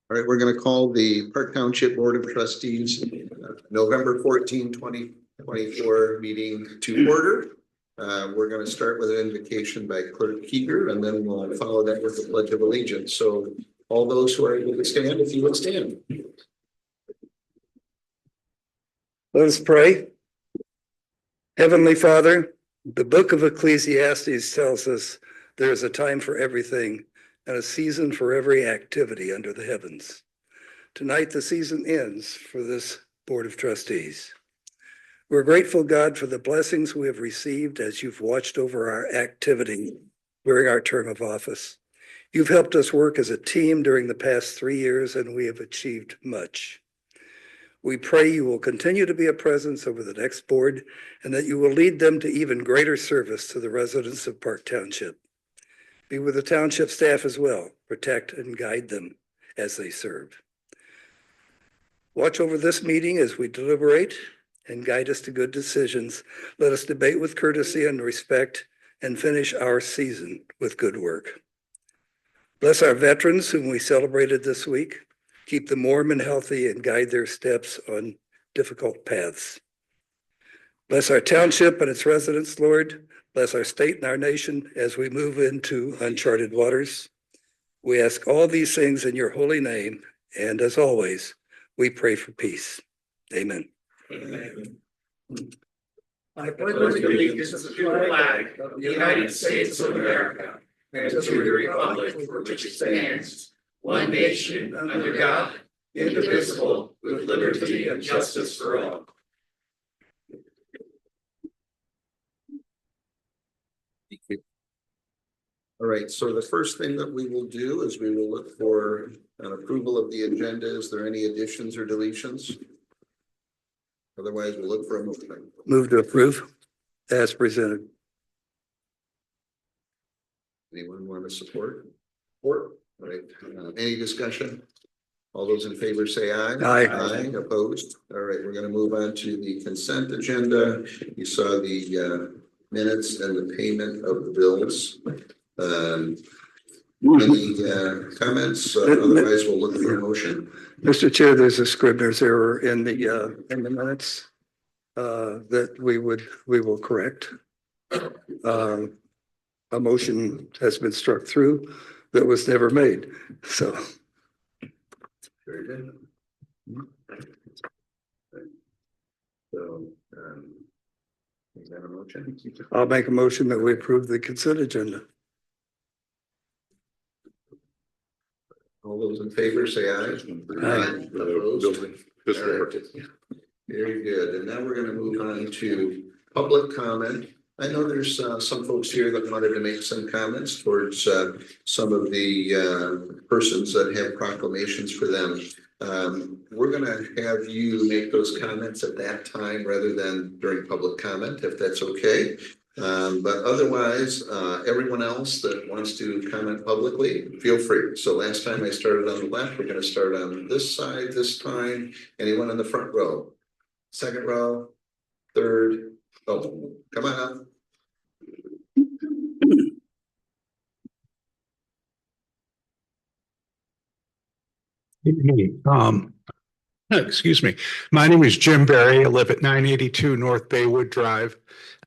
All right, we're going to call the Park Township Board of Trustees November 14, 2024 meeting to order. We're going to start with an invocation by Clerk Keeger, and then we'll follow that with the Pledge of Allegiance. So all those who are able to stand, if you would stand. Let us pray. Heavenly Father, the book of Ecclesiastes tells us there is a time for everything and a season for every activity under the heavens. Tonight, the season ends for this Board of Trustees. We're grateful, God, for the blessings we have received as you've watched over our activity during our term of office. You've helped us work as a team during the past 3 years, and we have achieved much. We pray you will continue to be a presence over the next board and that you will lead them to even greater service to the residents of Park Township. Be with the township staff as well. Protect and guide them as they serve. Watch over this meeting as we deliberate and guide us to good decisions. Let us debate with courtesy and respect and finish our season with good work. Bless our veterans whom we celebrated this week. Keep them warm and healthy and guide their steps on difficult paths. Bless our township and its residents, Lord. Bless our state and our nation as we move into uncharted waters. We ask all these things in your holy name, and as always, we pray for peace. Amen. Amen. I pledge allegiance to the flag of the United States of America and to the republic for which it stands, one nation under God, indivisible, with liberty and justice for all. Thank you. All right, so the first thing that we will do is we will look for an approval of the agenda. Is there any additions or deletions? Otherwise, we'll look for a motion. Move to approve as presented. Anyone want to support? Support. All right. Any discussion? All those in favor say aye. Aye. Aye. Opposed? All right, we're going to move on to the consent agenda. You saw the minutes and the payment of the bills. Any comments? Otherwise, we'll look for a motion. Mr. Chair, there's a Scribner's error in the minutes that we will correct. A motion has been struck through that was never made. So. Very good. So, is that a motion? I'll make a motion that we approve the consent agenda. All those in favor say aye. Aye. Opposed? Very good. And now we're going to move on to public comment. I know there's some folks here that wanted to make some comments towards some of the persons that have proclamations for them. We're going to have you make those comments at that time rather than during public comment, if that's okay. But otherwise, everyone else that wants to comment publicly, feel free. So last time I started on the left, we're going to start on this side this time. Anyone in the front row? Second row? Third? Oh, come on up. Excuse me. My name is Jim Barry. I live at 982 North Baywood Drive,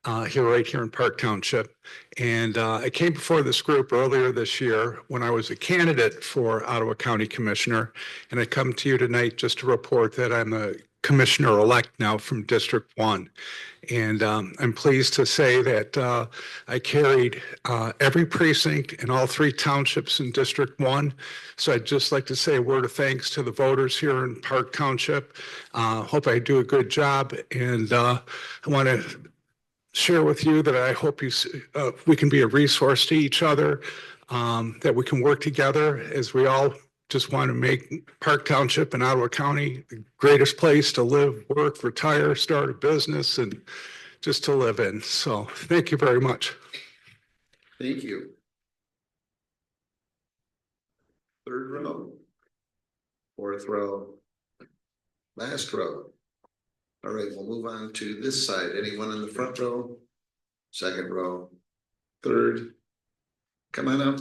right here in Park Township. And I came before this group earlier this year when I was a candidate for Ottawa County Commissioner. And I come to you tonight just to report that I'm a commissioner-elect now from District 1. And I'm pleased to say that I carried every precinct in all 3 townships in District 1. So I'd just like to say a word of thanks to the voters here in Park Township. Hope I do a good job. And I want to share with you that I hope we can be a resource to each other, that we can work together as we all just want to make Park Township and Ottawa County the greatest place to live, work, retire, start a business, and just to live in. So thank you very much. Thank you. Third row. Fourth row. Last row. All right, we'll move on to this side. Anyone in the front row? Second row. Third. Come on up.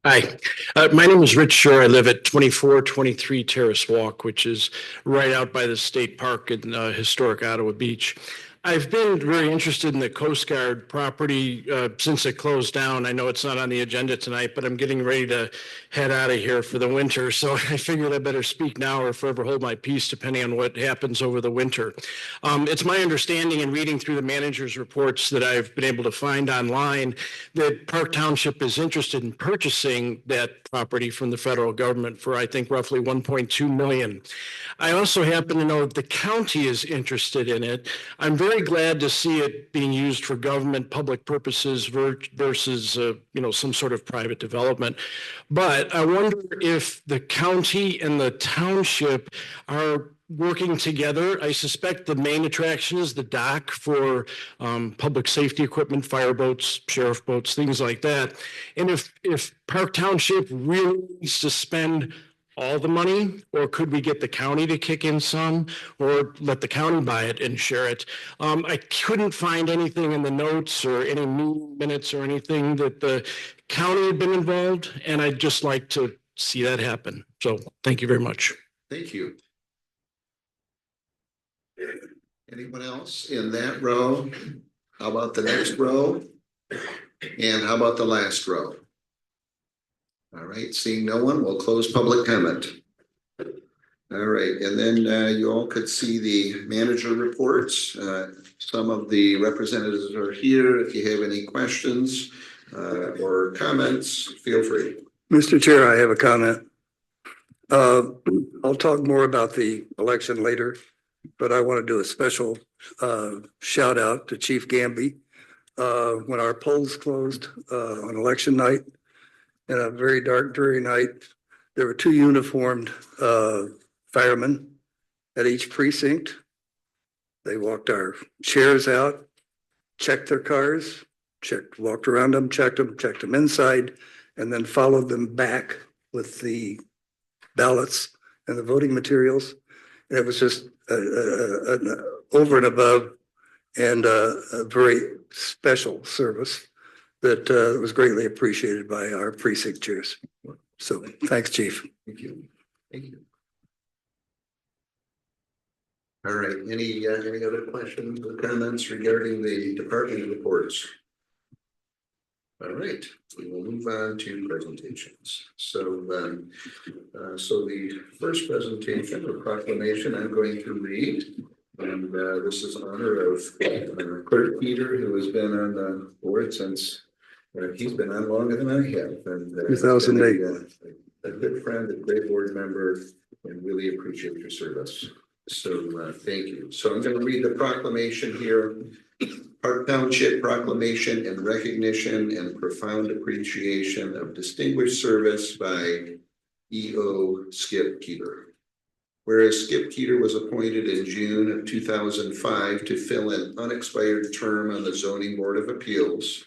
Hi, my name is Rich Shore. I live at 2423 Terrace Walk, which is right out by the state park in historic Ottawa Beach. I've been very interested in the Coast Guard property since it closed down. I know it's not on the agenda tonight, but I'm getting ready to head out of here for the winter. So I figured I better speak now or forever hold my peace, depending on what happens over the winter. It's my understanding in reading through the manager's reports that I've been able to find online that Park Township is interested in purchasing that property from the federal government for, I think, roughly 1.2 million. I also happen to know that the county is interested in it. I'm very glad to see it being used for government public purposes versus some sort of private development. But I wonder if the county and the township are working together. I suspect the main attraction is the dock for public safety equipment, fire boats, sheriff boats, things like that. And if Park Township really needs to spend all the money, or could we get the county to kick in some, or let the county buy it and share it? I couldn't find anything in the notes or any meeting minutes or anything that the county had been involved, and I'd just like to see that happen. So thank you very much. Thank you. Anyone else in that row? How about the next row? And how about the last row? All right, seeing no one, we'll close public comment. All right, and then you all could see the manager reports. Some of the representatives are here. If you have any questions or comments, feel free. Mr. Chair, I have a comment. I'll talk more about the election later, but I want to do a special shout out to Chief Gamby. When our polls closed on election night, in a very dark, dreary night, there were 2 uniformed firemen at each precinct. They walked our chairs out, checked their cars, walked around them, checked them inside, and then followed them back with the ballots and the voting materials. And it was just an over and above and a very special service that was greatly appreciated by our precinct chairs. So thanks, Chief. Thank you. Thank you. All right, any other questions or comments regarding the department reports? All right, we will move on to presentations. So the first presentation or proclamation I'm going to read, and this is in honor of Clerk Peter, who has been on the board since he's been on longer than I have, and 2008. A good friend, a great board member, and really appreciate your service. So thank you. So I'm going to read the proclamation here. Park Township proclamation in recognition and profound appreciation of distinguished service by E.O. Skip Keeler. Whereas Skip Keeler was appointed in June of 2005 to fill an unexpired term on the Zoning Board of Appeals,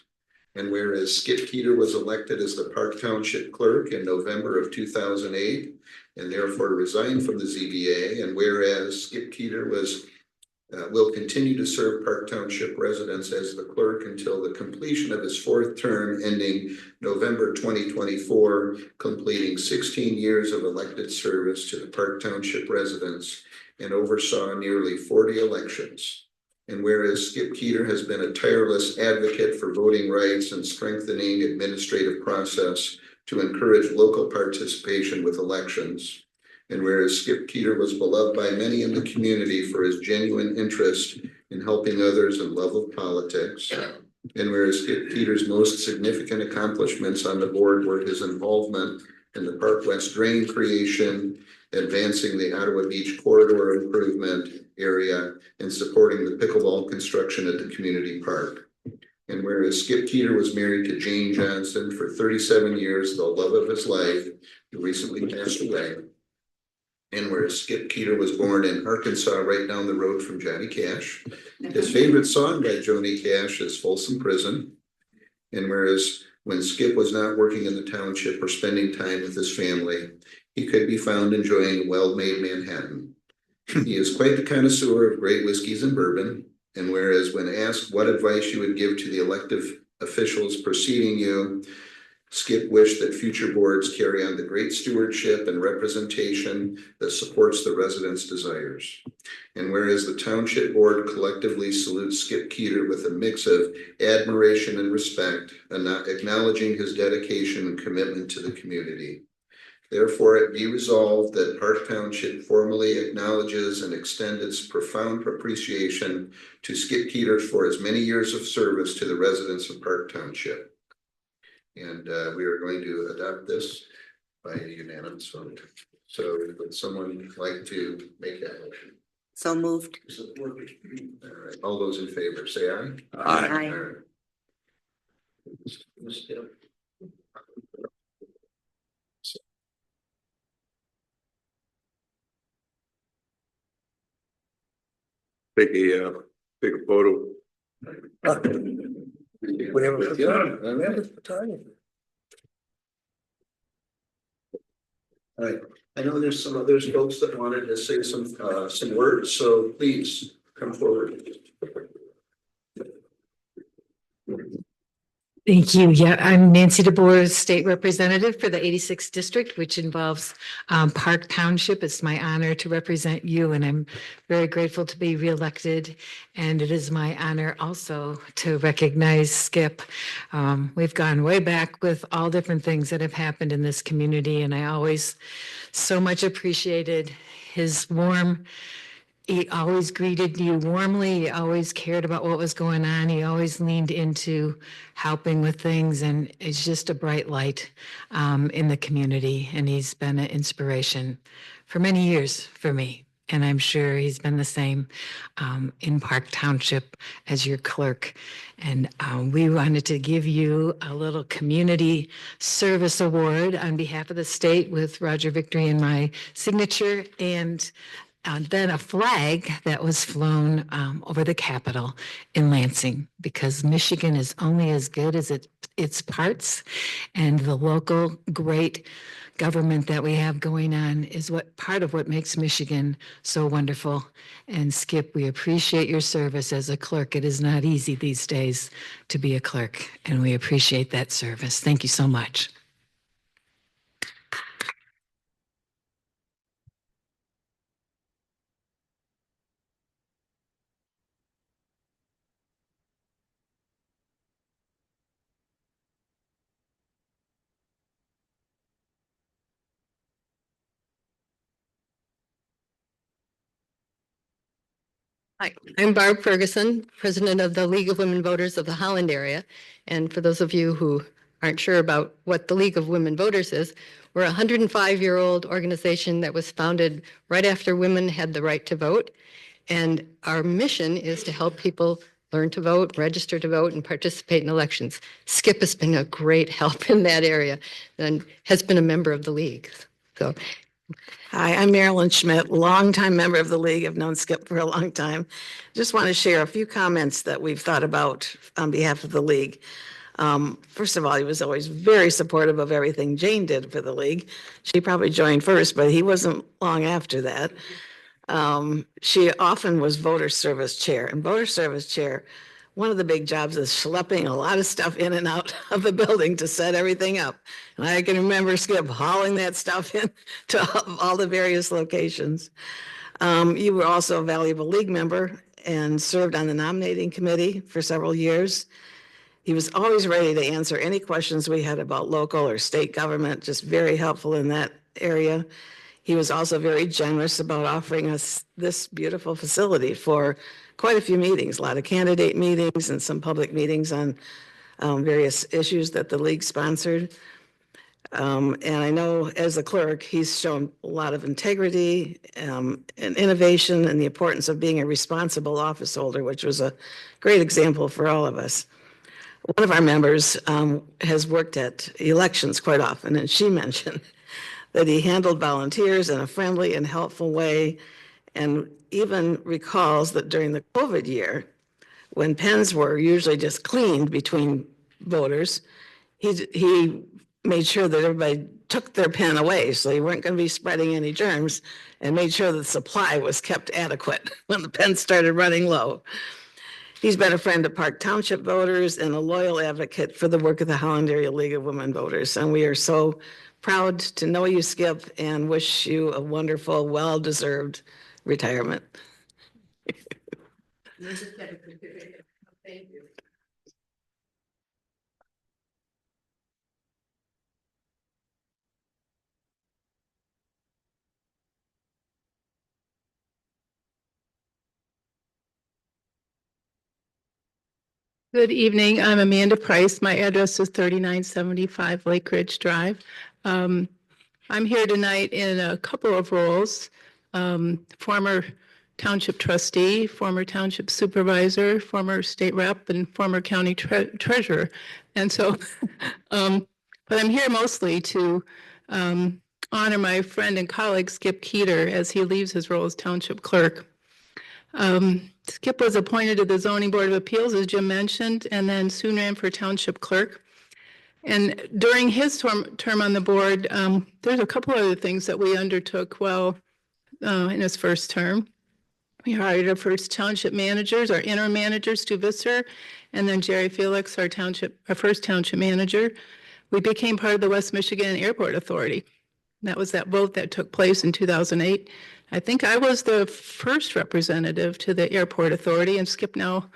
and whereas Skip Keeler was elected as the Park Township Clerk in November of 2008 and therefore resigned from the ZBA, and whereas Skip Keeler was will continue to serve Park Township residents as the clerk until the completion of his fourth term ending November 2024, completing 16 years of elected service to the Park Township residents and oversaw nearly 40 elections. And whereas Skip Keeter has been a tireless advocate for voting rights and strengthening administrative process to encourage local participation with elections. And whereas Skip Keeter was beloved by many in the community for his genuine interest in helping others and love of politics. And whereas Skip Keeter's most significant accomplishments on the board were his involvement in the Park West drain creation, advancing the Ottawa Beach corridor improvement area, and supporting the pickleball construction at the community park. And whereas Skip Keeter was married to Jane Johnson for 37 years, the love of his life, who recently passed away. And whereas Skip Keeter was born in Arkansas, right down the road from Johnny Cash. His favorite song by Johnny Cash is Folsom Prison. And whereas when Skip was not working in the township or spending time with his family, he could be found enjoying well-made Manhattan. He is quite the connoisseur of great whiskeys and bourbon. And whereas when asked what advice you would give to the elected officials preceding you, Skip wished that future boards carry on the great stewardship and representation that supports the residents' desires. And whereas the Township Board collectively salutes Skip Keeter with a mix of admiration and respect, and acknowledging his dedication and commitment to the community. Therefore, it be resolved that Park Township formally acknowledges and extends its profound appreciation to Skip Keeter for his many years of service to the residents of Park Township. And we are going to adopt this by unanimous vote. So would someone like to make that motion? So moved. All right, all those in favor, say aye. Aye. All right. Take a photo. Whatever. The time. All right, I know there's some others folks that wanted to say some words, so please come forward. Thank you. Yeah, I'm Nancy DeBoer, State Representative for the 86th District, which involves Park Township. It's my honor to represent you, and I'm very grateful to be reelected. And it is my honor also to recognize Skip. We've gone way back with all different things that have happened in this community, and I always so much appreciated his he always greeted you warmly. He always cared about what was going on. He always leaned into helping with things, and is just a bright light in the community. And he's been an inspiration for many years for me. And I'm sure he's been the same in Park Township as your clerk. And we wanted to give you a little community service award on behalf of the state with Roger Victory and my signature, and then a flag that was flown over the Capitol in Lansing, because Michigan is only as good as its parts, and the local great government that we have going on is part of what makes Michigan so wonderful. And Skip, we appreciate your service as a clerk. It is not easy these days to be a clerk, and we appreciate that service. Thank you so much. Hi, I'm Barb Ferguson, President of the League of Women Voters of the Holland area. And for those of you who aren't sure about what the League of Women Voters is, we're a 105-year-old organization that was founded right after women had the right to vote. And our mission is to help people learn to vote, register to vote, and participate in elections. Skip has been a great help in that area and has been a member of the League. So. Hi, I'm Marilyn Schmidt, longtime member of the League. I've known Skip for a long time. Just want to share a few comments that we've thought about on behalf of the League. First of all, he was always very supportive of everything Jane did for the League. She probably joined first, but he wasn't long after that. She often was voter service chair, and voter service chair, one of the big jobs is schlepping a lot of stuff in and out of the building to set everything up. And I can remember Skip hauling that stuff in to all the various locations. You were also a valuable league member and served on the nominating committee for several years. He was always ready to answer any questions we had about local or state government, just very helpful in that area. He was also very generous about offering us this beautiful facility for quite a few meetings, a lot of candidate meetings and some public meetings on various issues that the league sponsored. And I know as a clerk, he's shown a lot of integrity and innovation and the importance of being a responsible office holder, which was a great example for all of us. One of our members has worked at elections quite often, and she mentioned that he handled volunteers in a friendly and helpful way, and even recalls that during the COVID year, when pens were usually just cleaned between voters, he made sure that everybody took their pen away, so they weren't going to be spreading any germs, and made sure the supply was kept adequate when the pens started running low. He's been a friend of Park Township voters and a loyal advocate for the work of the Holland Area League of Women Voters. And we are so proud to know you, Skip, and wish you a wonderful, well-deserved retirement. Thank you. Good evening. I'm Amanda Price. My address is 3975 Lake Ridge Drive. I'm here tonight in a couple of roles. Former township trustee, former township supervisor, former state rep, and former county treasurer. And so, but I'm here mostly to honor my friend and colleague Skip Keeter as he leaves his role as township clerk. Skip was appointed to the Zoning Board of Appeals, as Jim mentioned, and then soon ran for township clerk. And during his term on the board, there's a couple other things that we undertook well in his first term. We hired our first township managers, our interim manager, Stu Visser, and then Jerry Felix, our first township manager. We became part of the West Michigan Airport Authority. That was that vote that took place in 2008. I think I was the first representative to the Airport Authority, and Skip now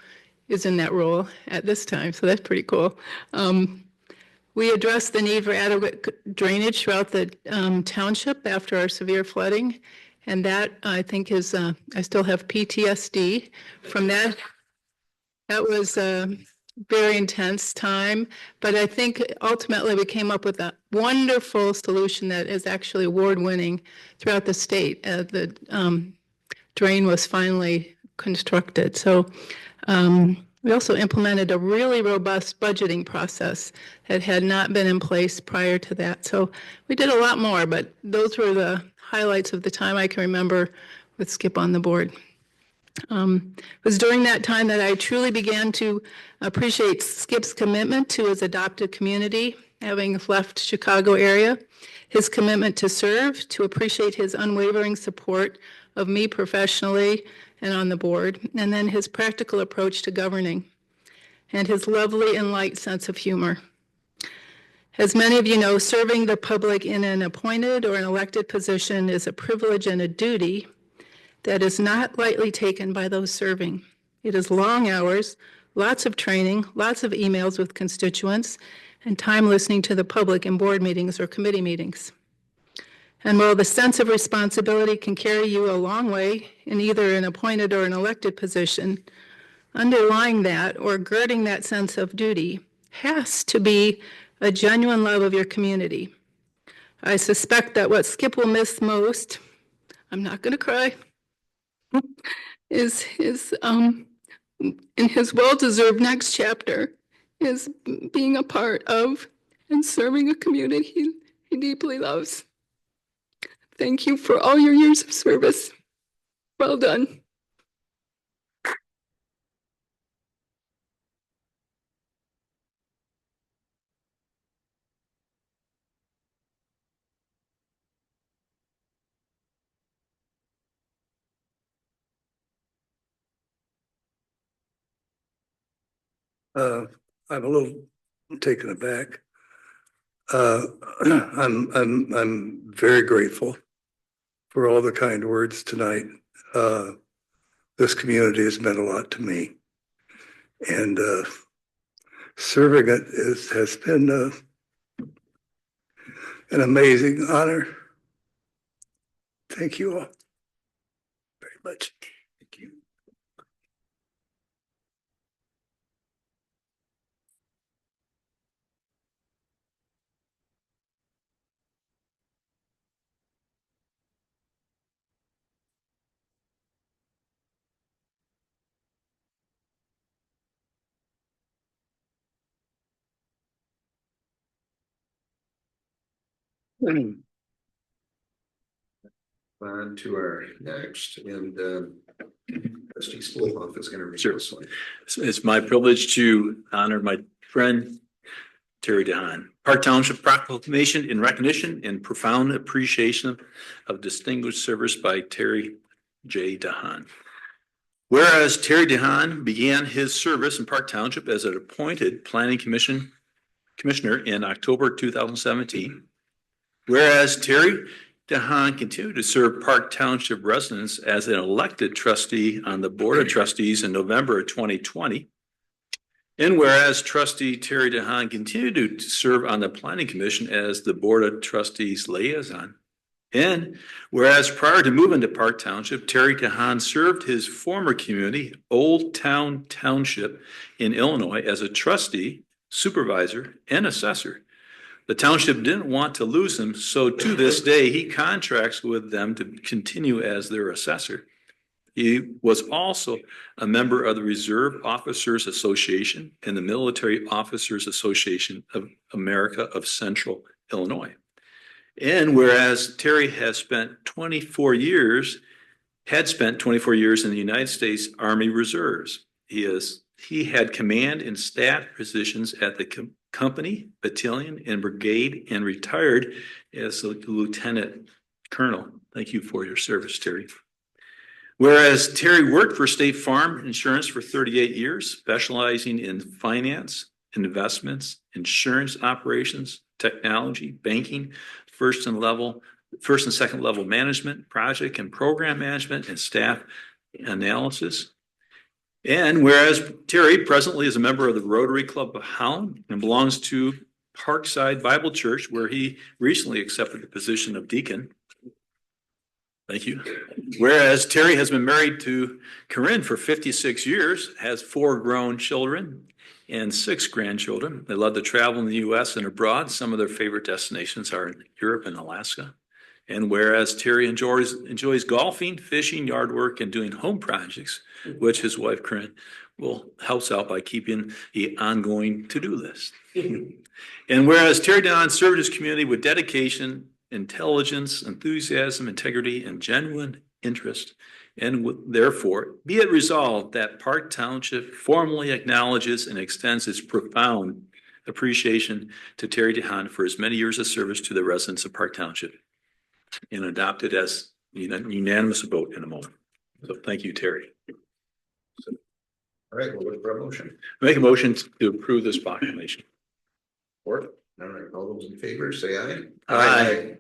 is in that role at this time, so that's pretty cool. We addressed the need for adequate drainage throughout the township after our severe flooding, and that I think is, I still have PTSD from that. That was a very intense time, but I think ultimately we came up with a wonderful solution that is actually award-winning throughout the state. The drain was finally constructed. So we also implemented a really robust budgeting process that had not been in place prior to that. So we did a lot more, but those were the highlights of the time I can remember with Skip on the board. It was during that time that I truly began to appreciate Skip's commitment to his adopted community, having left Chicago area, his commitment to serve, to appreciate his unwavering support of me professionally and on the board, and then his practical approach to governing, and his lovely and light sense of humor. As many of you know, serving the public in an appointed or an elected position is a privilege and a duty that is not lightly taken by those serving. It is long hours, lots of training, lots of emails with constituents, and time listening to the public in board meetings or committee meetings. And while the sense of responsibility can carry you a long way in either an appointed or an elected position, underlying that or girding that sense of duty has to be a genuine love of your community. I suspect that what Skip will miss most, I'm not going to cry, is in his well-deserved next chapter is being a part of and serving a community he deeply loves. Thank you for all your years of service. Well done. I'm a little taken aback. I'm very grateful for all the kind words tonight. This community has meant a lot to me, and serving it has been an amazing honor. Thank you all very much. Thank you. On to our next, and trustee Spolhoff is going to read Sure. this one. It's my privilege to honor my friend Terry DeHaan. Park Township Proclamation in recognition and profound appreciation of distinguished service by Terry J. DeHaan. Whereas Terry DeHaan began his service in Park Township as an appointed planning commissioner in October 2017. Whereas Terry DeHaan continued to serve Park Township residents as an elected trustee on the Board of Trustees in November of 2020. And whereas trustee Terry DeHaan continued to serve on the Planning Commission as the Board of Trustees liaison. And whereas prior to moving to Park Township, Terry DeHaan served his former community, Old Town Township in Illinois, as a trustee, supervisor, and assessor. The township didn't want to lose him, so to this day, he contracts with them to continue as their assessor. He was also a member of the Reserve Officers Association and the Military Officers Association of America of Central Illinois. And whereas Terry had spent 24 years in the United States Army Reserves, he had command and staff positions at the company, battalion, and brigade, and retired as a lieutenant colonel. Thank you for your service, Terry. Whereas Terry worked for State Farm Insurance for 38 years, specializing in finance, investments, insurance operations, technology, banking, first and second level management, project and program management, and staff analysis. And whereas Terry presently is a member of the Rotary Club of Holland and belongs to Parkside Bible Church, where he recently accepted the position of deacon. Thank you. Whereas Terry has been married to Corinne for 56 years, has 4 grown children and 6 grandchildren. They love to travel in the U.S. and abroad. Some of their favorite destinations are in Europe and Alaska. And whereas Terry enjoys golfing, fishing, yard work, and doing home projects, which his wife Corinne will help out by keeping an ongoing to-do list. And whereas Terry DeHaan served his community with dedication, intelligence, enthusiasm, integrity, and genuine interest, and therefore be it resolved that Park Township formally acknowledges and extends its profound appreciation to Terry DeHaan for his many years of service to the residents of Park Township, and adopted as unanimous vote in a moment. So thank you, Terry. All right, we'll look for a motion. Make a motion to approve this proclamation. Or, all right, all those in favor, say aye. Aye.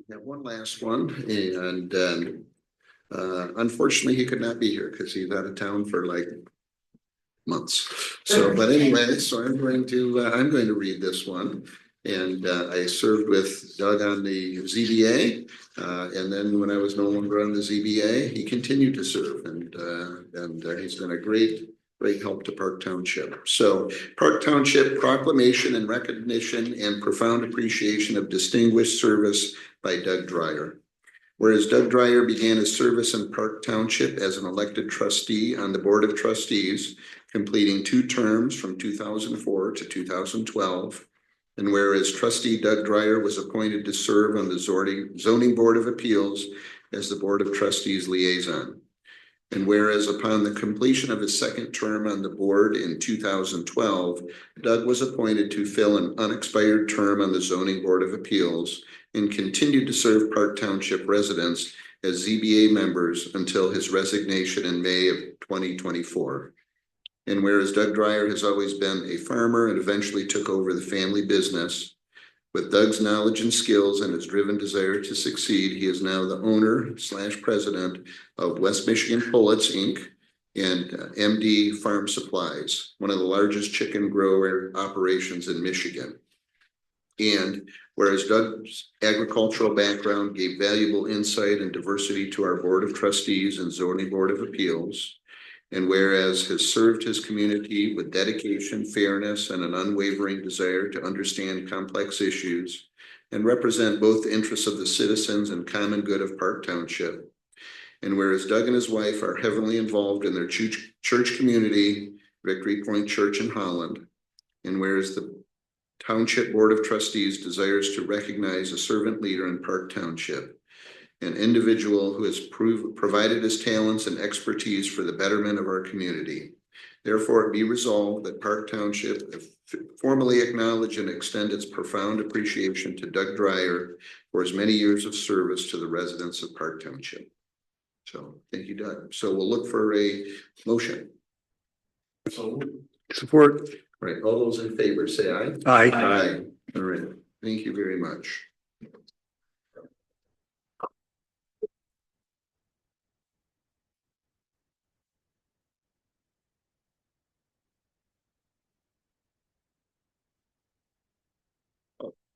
We have one last one, and unfortunately he could not be here because he's out of town for like months. So, but anyway, so I'm going to read this one. And I served with Doug on the ZBA, and then when I was no longer on the ZBA, he continued to serve, and he's been a great help to Park Township. So Park Township proclamation and recognition and profound appreciation of distinguished service by Doug Dreyer. Whereas Doug Dreyer began his service in Park Township as an elected trustee on the Board of Trustees completing 2 terms from 2004 to 2012. And whereas trustee Doug Dreyer was appointed to serve on the zoning board of appeals as the board of trustees liaison. And whereas upon the completion of his 2nd term on the board in 2012, Doug was appointed to fill an unexpired term on the zoning board of appeals and continued to serve Park Township residents as ZBA members until his resignation in May of 2024. And whereas Doug Dreyer has always been a farmer and eventually took over the family business, with Doug's knowledge and skills and his driven desire to succeed, he is now the owner/president of West Michigan Pullets, Inc. and MD Farm Supplies, one of the largest chicken grower operations in Michigan. And whereas Doug's agricultural background gave valuable insight and diversity to our Board of Trustees and Zoning Board of Appeals, and whereas has served his community with dedication, fairness, and an unwavering desire to understand complex issues and represent both the interests of the citizens and common good of Park Township. And whereas Doug and his wife are heavily involved in their church community, Victory Point Church in Holland, and whereas the Township Board of Trustees desires to recognize a servant leader in Park Township, an individual who has provided his talents and expertise for the betterment of our community. Therefore, it be resolved that Park Township formally acknowledge and extend its profound appreciation to Doug Dreyer for his many years of service to the residents of Park Township. So thank you, Doug. So we'll look for a motion. Support. Right, all those in favor, say aye. Aye. Aye. All right, thank you very much.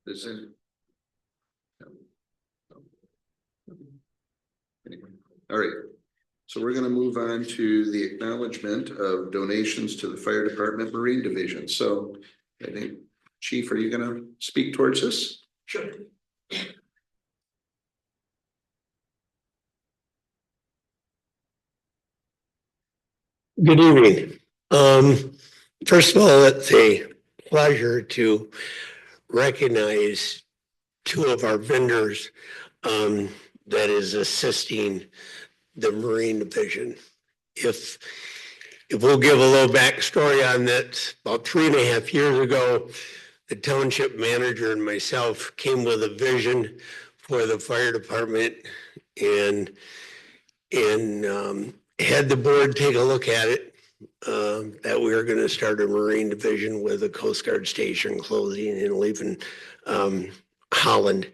Is it? Anyway, all right. So we're going to move on to the acknowledgement of donations to the Fire Department Marine Division. So I think, Chief, are you going to speak towards this? Sure. Good evening. First of all, it's a pleasure to recognize 2 of our vendors that is assisting the Marine Division. If we'll give a little backstory on that, about 3.5 years ago, the township manager and myself came with a vision for the fire department and had the board take a look at it, that we were going to start a Marine Division with a Coast Guard station closing and leaving Holland.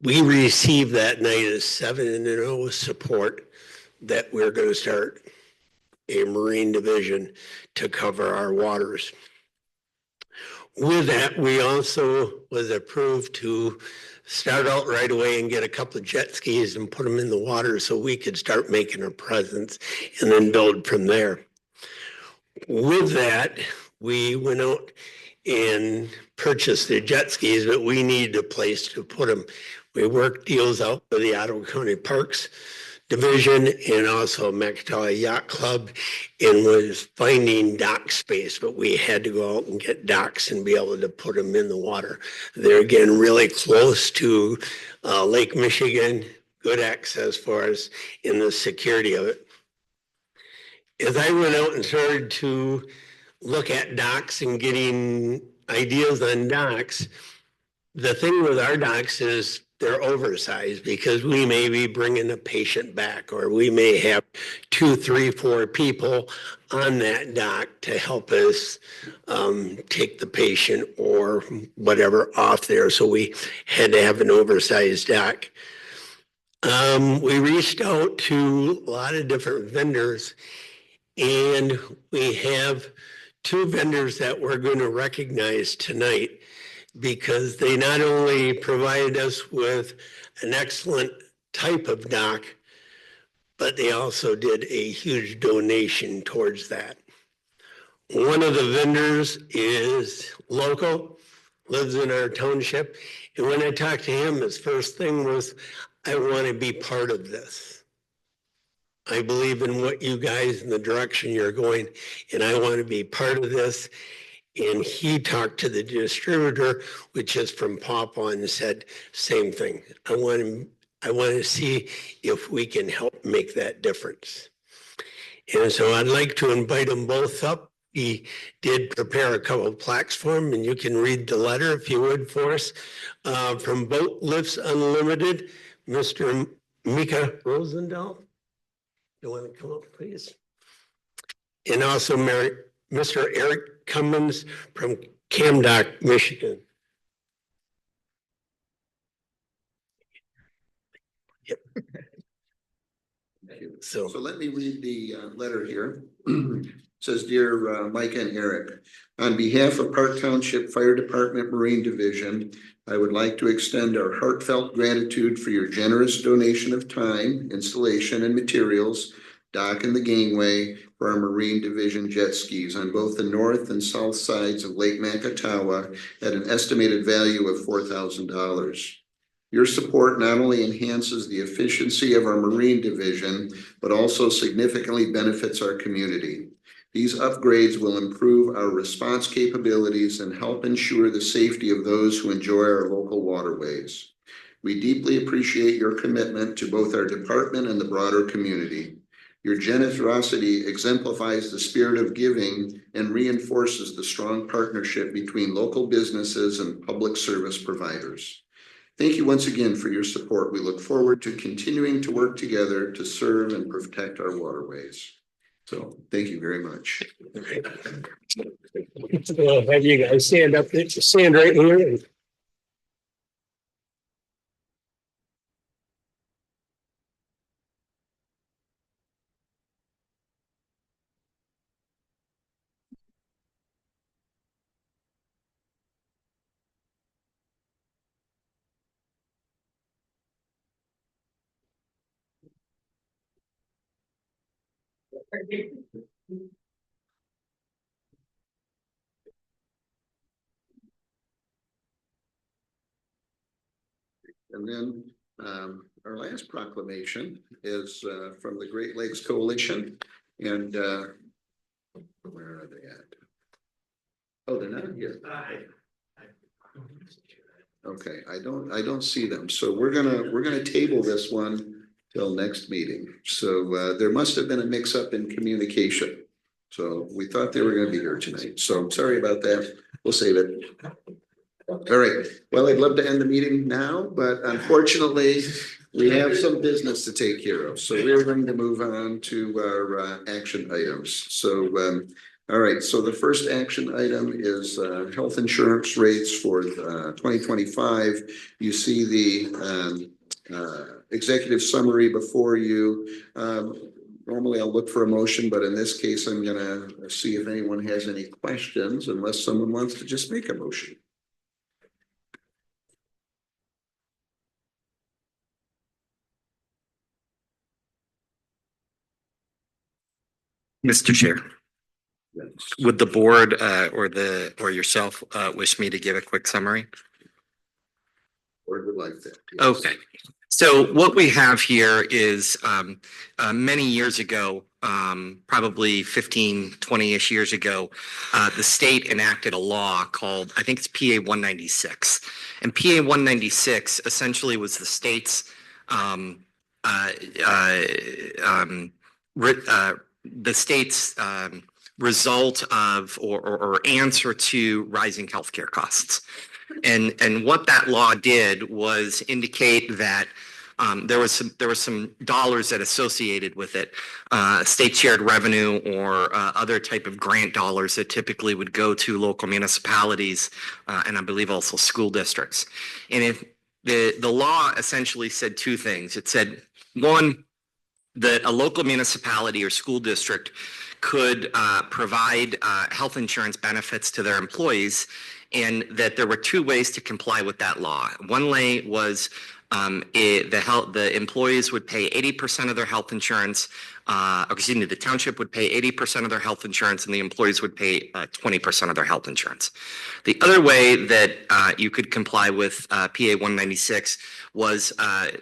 We received that night a 7-0 support that we're going to start a Marine Division to cover our waters. With that, we also was approved to start out right away and get a couple of jet skis and put them in the water so we could start making a presence and then build from there. With that, we went out and purchased the jet skis, but we needed a place to put them. We worked deals out for the Ottawa County Parks Division and also Macatawa Yacht Club and was finding dock space, but we had to go out and get docks and be able to put them in the water. They're again really close to Lake Michigan, good access for us in the security of it. As I went out and started to look at docks and getting ideas on docks, the thing with our docks is they're oversized because we may be bringing a patient back or we may have 2, 3, 4 people on that dock to help us take the patient or whatever off there. So we had to have an oversized dock. We reached out to a lot of different vendors and we have 2 vendors that we're going to recognize tonight, because they not only provided us with an excellent type of dock, but they also did a huge donation towards that. One of the vendors is local, lives in our township, and when I talked to him, his first thing was, I want to be part of this. I believe in what you guys and the direction you're going, and I want to be part of this. And he talked to the distributor, which is from Pawpaw, and said, same thing. I want to see if we can help make that difference. And so I'd like to invite them both up. He did prepare a couple of plaques for him, and you can read the letter if you would for us. From Boat Lifts Unlimited, Mr. Mika Rosendahl. You want to come up, please? And also Mr. Eric Cummins from Camdock, Michigan. Yep. So let me read the letter here. It says, Dear Mike and Eric, on behalf of Park Township Fire Department Marine Division, I would like to extend our heartfelt gratitude for your generous donation of time, installation, and materials, dock and the gangway for our Marine Division jet skis on both the north and south sides of Lake Makatawa at an estimated value of $4,000. Your support not only enhances the efficiency of our Marine Division, but also significantly benefits our community. These upgrades will improve our response capabilities and help ensure the safety of those who enjoy our local waterways. We deeply appreciate your commitment to both our department and the broader community. Your generosity exemplifies the spirit of giving and reinforces the strong partnership between local businesses and public service providers. Thank you once again for your support. We look forward to continuing to work together to serve and protect our waterways. So thank you very much. I'll have you guys stand up, stand right here. And then our last proclamation is from the Great Lakes Coalition. And where are they at? Oh, they're not here. Okay, I don't see them. So we're gonna table this one till next meeting. So there must have been a mix-up in communication. So we thought they were gonna be here tonight. So I'm sorry about that. We'll save it. All right. Well, I'd love to end the meeting now, but unfortunately, we have some business to take care of. So we're going to move on to our action items. So, all right. So the first action item is health insurance rates for 2025. You see the executive summary before you. Normally I'll look for a motion, but in this case, I'm going to see if anyone has any questions, unless someone wants to just make a motion. Mr. Chair, would the board or yourself wish me to give a quick summary? Board would like that. Yes. Okay. So what we have here is many years ago, probably 15, 20-ish years ago, the state enacted a law called, I think it's PA 196. And PA 196 essentially was the state's result of or answer to rising healthcare costs. And what that law did was indicate that there was some dollars that associated with it, state shared revenue or other type of grant dollars that typically would go to local municipalities and I believe also school districts. And if the law essentially said two things. It said, one, that a local municipality or school district could provide health insurance benefits to their employees, and that there were two ways to comply with that law. One way was the employees would pay 80% of their health insurance, the township would pay 80% of their health insurance, and the employees would pay 20% of their health insurance. The other way that you could comply with PA 196 was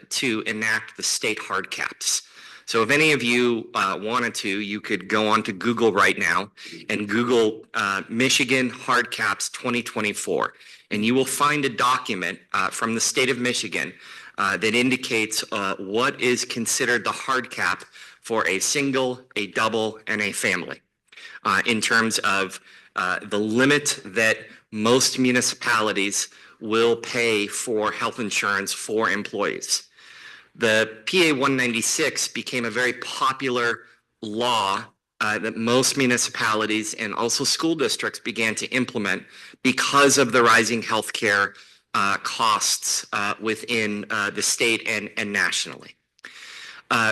to enact the state hard caps. So if any of you wanted to, you could go onto Google right now and Google Michigan hard caps 2024, and you will find a document from the state of Michigan that indicates what is considered the hard cap for a single, a double, and a family in terms of the limit that most municipalities will pay for health insurance for employees. The PA 196 became a very popular law that most municipalities and also school districts began to implement because of the rising healthcare costs within the state and nationally.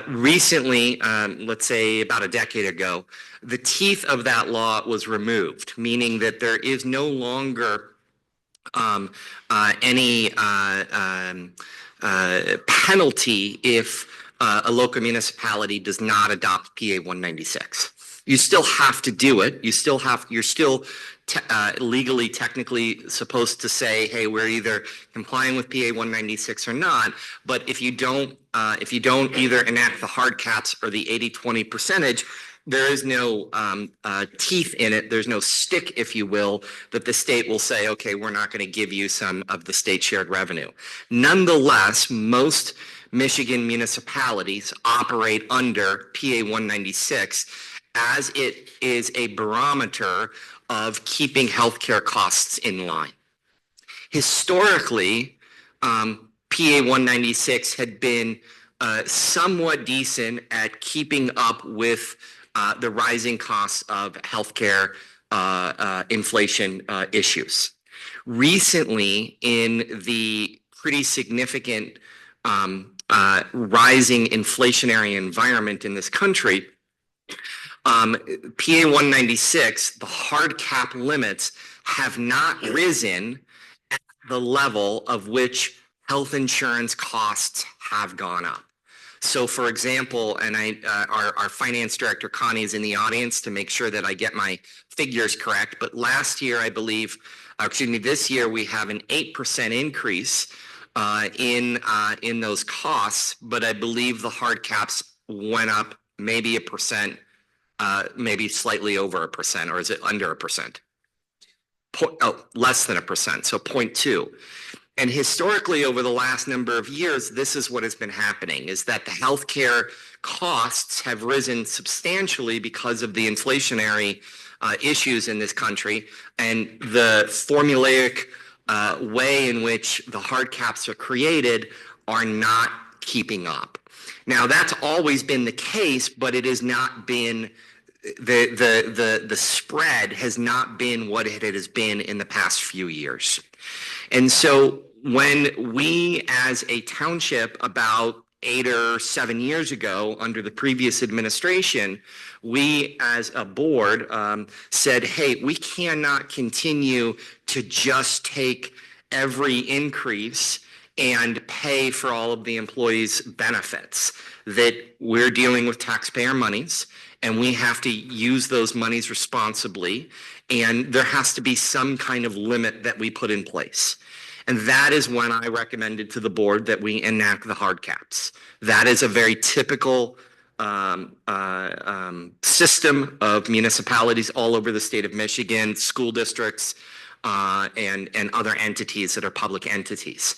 Recently, let's say about a decade ago, the teeth of that law was removed, meaning that there is no longer any penalty if a local municipality does not adopt PA 196. You still have to do it. You're still legally, technically supposed to say, hey, we're either complying with PA 196 or not. But if you don't either enact the hard caps or the 80-20 percentage, there is no teeth in it. There's no stick, if you will, that the state will say, okay, we're not going to give you some of the state shared revenue. Nonetheless, most Michigan municipalities operate under PA 196 as it is a barometer of keeping healthcare costs in line. Historically, PA 196 had been somewhat decent at keeping up with the rising costs of healthcare inflation issues. Recently, in the pretty significant rising inflationary environment in this country, PA 196, the hard cap limits have not risen at the level of which health insurance costs have gone up. So for example, and our finance director, Connie, is in the audience to make sure that I get my figures correct, but last year, I believe, this year, we have an 8% increase in those costs, but I believe the hard caps went up maybe 1%, maybe slightly over 1%, or is it under 1%? Less than 1%, so 0.2. And historically, over the last number of years, this is what has been happening, is that the healthcare costs have risen substantially because of the inflationary issues in this country, and the formulaic way in which the hard caps are created are not keeping up. Now, that's always been the case, but it has not been, the spread has not been what it has been in the past few years. And so when we as a township about 8 or 7 years ago under the previous administration, we as a board said, hey, we cannot continue to just take every increase and pay for all of the employees' benefits, that we're dealing with taxpayer monies and we have to use those monies responsibly, and there has to be some kind of limit that we put in place. And that is when I recommended to the board that we enact the hard caps. That is a very typical system of municipalities all over the state of Michigan, school districts, and other entities that are public entities.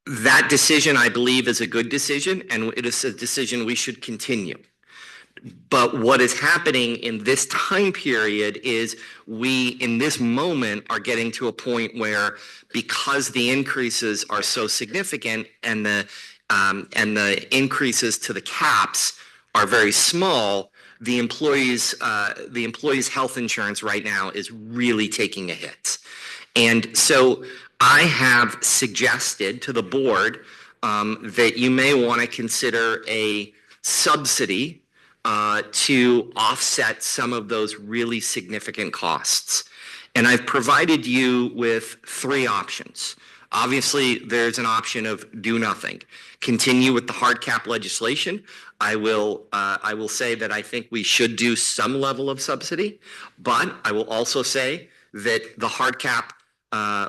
That decision, I believe, is a good decision, and it is a decision we should continue. But what is happening in this time period is we, in this moment, are getting to a point where, because the increases are so significant and the increases to the caps are very small, the employees' health insurance right now is really taking a hit. And so I have suggested to the board that you may want to consider a subsidy to offset some of those really significant costs. And I've provided you with 3 options. Obviously, there's an option of do nothing. Continue with the hard cap legislation. I will say that I think we should do some level of subsidy, but I will also say that the hard cap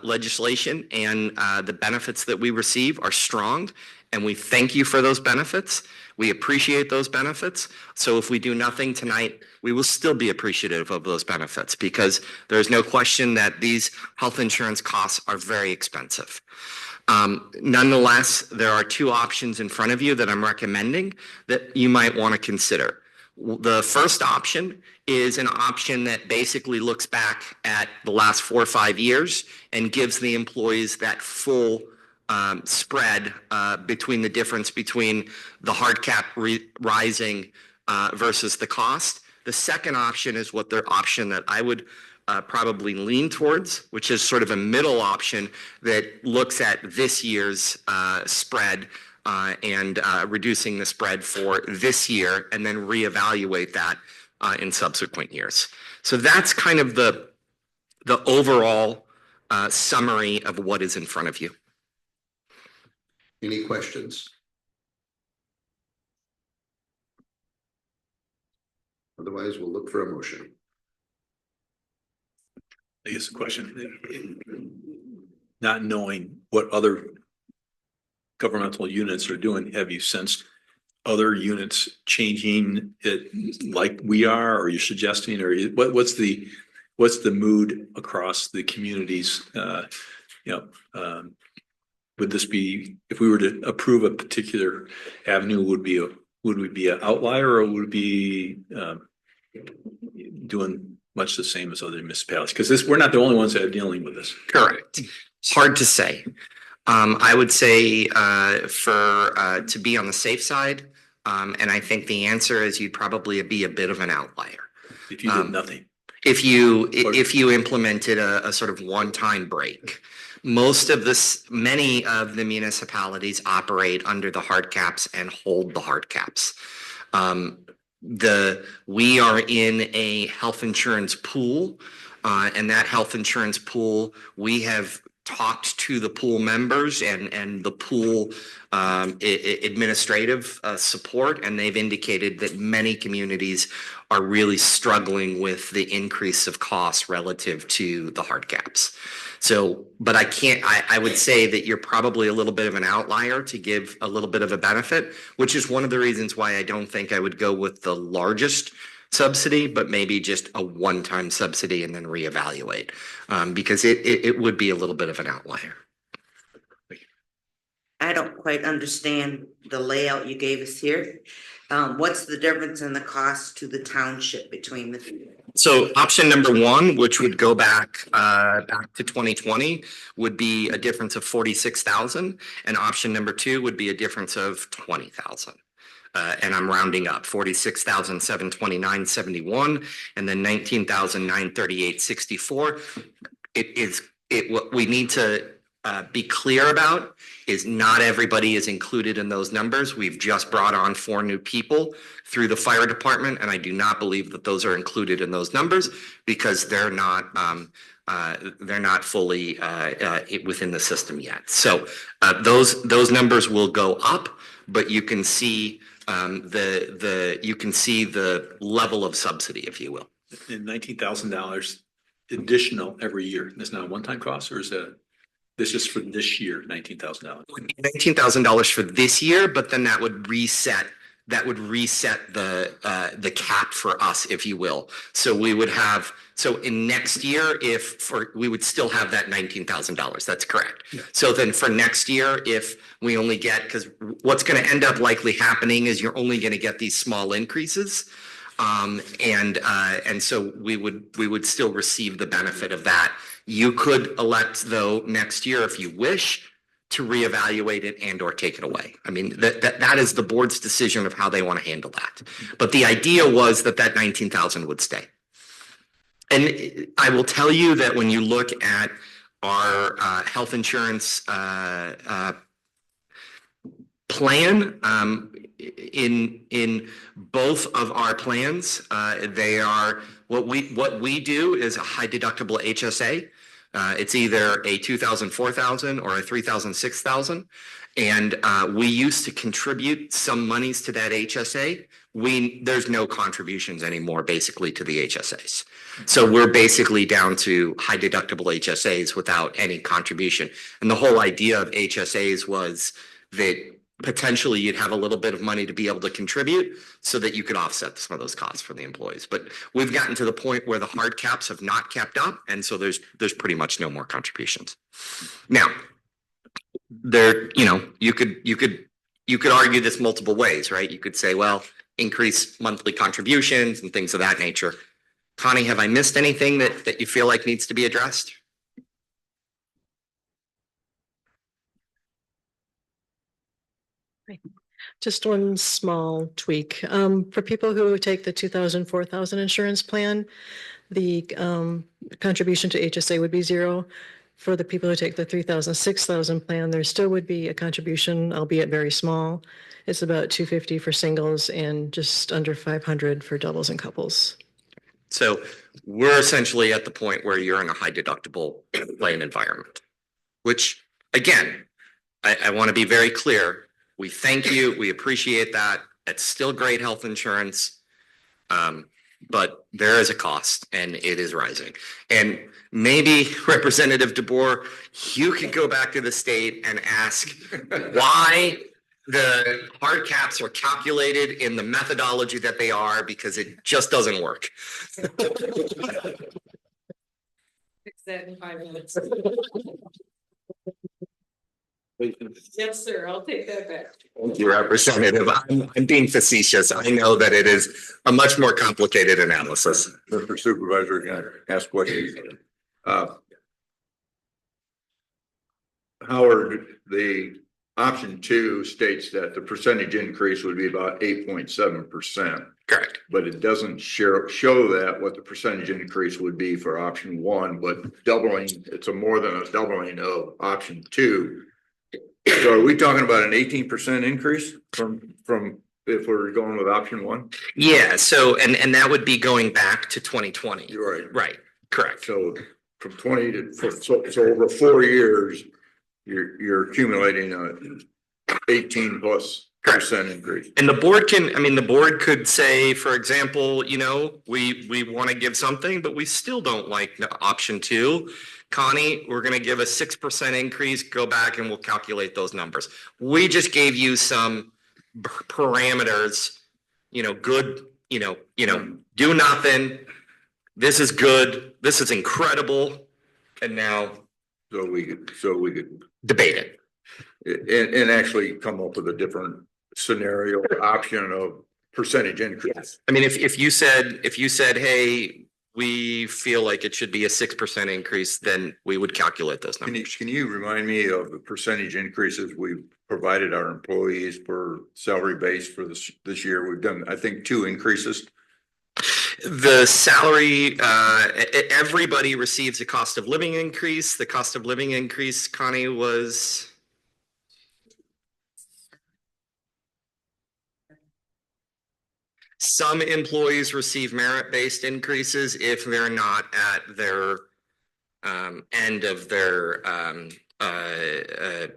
legislation and the benefits that we receive are strong, and we thank you for those benefits. We appreciate those benefits. So if we do nothing tonight, we will still be appreciative of those benefits because there's no question that these health insurance costs are very expensive. Nonetheless, there are two options in front of you that I'm recommending that you might want to consider. The first option is an option that basically looks back at the last 4 or 5 years and gives the employees that full spread between the difference between the hard cap rising versus the cost. The second option is the option that I would probably lean towards, which is sort of a middle option that looks at this year's spread and reducing the spread for this year and then reevaluate that in subsequent years. So that's kind of the overall summary of what is in front of you. Any questions? Otherwise, we'll look for a motion. I guess the question, not knowing what other governmental units are doing, have you sensed other units changing it like we are, or you're suggesting, or what's the mood across the communities? Would this be, if we were to approve a particular avenue, would we be an outlier, or would it be doing much the same as other municipalities? Because we're not the only ones that are dealing with this. Correct. It's hard to say. I would say to be on the safe side, and I think the answer is you'd probably be a bit of an outlier. If you did nothing. If you implemented a sort of one-time break. Many of the municipalities operate under the hard caps and hold the hard caps. We are in a health insurance pool, and that health insurance pool, we have talked to the pool members and the pool administrative support, and they've indicated that many communities are really struggling with the increase of costs relative to the hard caps. So, but I would say that you're probably a little bit of an outlier to give a little bit of a benefit, which is one of the reasons why I don't think I would go with the largest subsidy, but maybe just a one-time subsidy and then reevaluate, because it would be a little bit of an outlier. I don't quite understand the layout you gave us here. What's the difference in the cost to the township between the two? So option number one, which would go back to 2020, would be a difference of 46,000, and option number two would be a difference of 20,000. And I'm rounding up 46,729.71, and then 19,938.64. What we need to be clear about is not everybody is included in those numbers. We've just brought on 4 new people through the fire department, and I do not believe that those are included in those numbers because they're not fully within the system yet. So those numbers will go up, but you can see the level of subsidy, if you will. And $19,000 additional every year. That's not a one-time cost, or is this is for this year, $19,000? $19,000 for this year, but then that would reset the cap for us, if you will. So we would have, so in next year, we would still have that $19,000. That's correct. Yeah. So then for next year, if we only get, because what's going to end up likely happening is you're only going to get these small increases. And so we would still receive the benefit of that. You could elect, though, next year, if you wish, to reevaluate it and or take it away. I mean, that is the board's decision of how they want to handle that. But the idea was that $19,000 would stay. And I will tell you that when you look at our health insurance plan, in both of our plans, they are what we do is a high deductible HSA. It's either a 2,000, 4,000 or a 3,000, 6,000. And we used to contribute some monies to that HSA. There's no contributions anymore basically to the HSAs. So we're basically down to high deductible HSAs without any contribution. And the whole idea of HSAs was that potentially you'd have a little bit of money to be able to contribute so that you could offset some of those costs for the employees. But we've gotten to the point where the hard caps have not kept up. And so there's pretty much no more contributions. Now, you could argue this multiple ways, right? You could say, well, increase monthly contributions and things of that nature. Connie, have I missed anything that you feel like needs to be addressed? Just one small tweak. For people who take the 2,000, 4,000 insurance plan, the contribution to HSA would be 0. For the people who take the 3,000, 6,000 plan, there still would be a contribution, albeit very small. It's about $250 for singles and just under $500 for doubles and couples. So we're essentially at the point where you're in a high deductible plan environment, which again, I want to be very clear. We thank you. We appreciate that. It's still great health insurance. But there is a cost and it is rising. And maybe Representative DeBoer, you could go back to the state and ask why the hard caps are calculated in the methodology that they are, because it just doesn't work. Fix that in 5 minutes. Yes, sir. I'll take that back. Thank you, Representative. I'm being facetious. I know that it is a much more complicated analysis. Mr. Supervisor, can I ask questions? Howard, the option 2 states that the percentage increase would be about 8.7%. Correct. But it doesn't show that what the percentage increase would be for option 1, but doubling, it's more than a doubling of option 2. So are we talking about an 18% increase from if we're going with option 1? Yeah. So and that would be going back to 2020. You're right. Right. Correct. So from 20 to so over 4 years, you're accumulating a 18+% increase. And the board could say, for example, we want to give something, but we still don't like option 2. Connie, we're going to give a 6% increase, go back and we'll calculate those numbers. We just gave you some parameters, good, do nothing. This is good. This is incredible. And now. So we could debate it. And actually come up with a different scenario option of percentage increase. Yes. I mean, if you said, hey, we feel like it should be a 6% increase, then we would calculate those numbers. Can you remind me of the percentage increases we've provided our employees per salary base for this year? We've done, I think, 2 increases. The salary, everybody receives a cost of living increase. The cost of living increase, Connie, was. Some employees receive merit-based increases if they're not at their end of their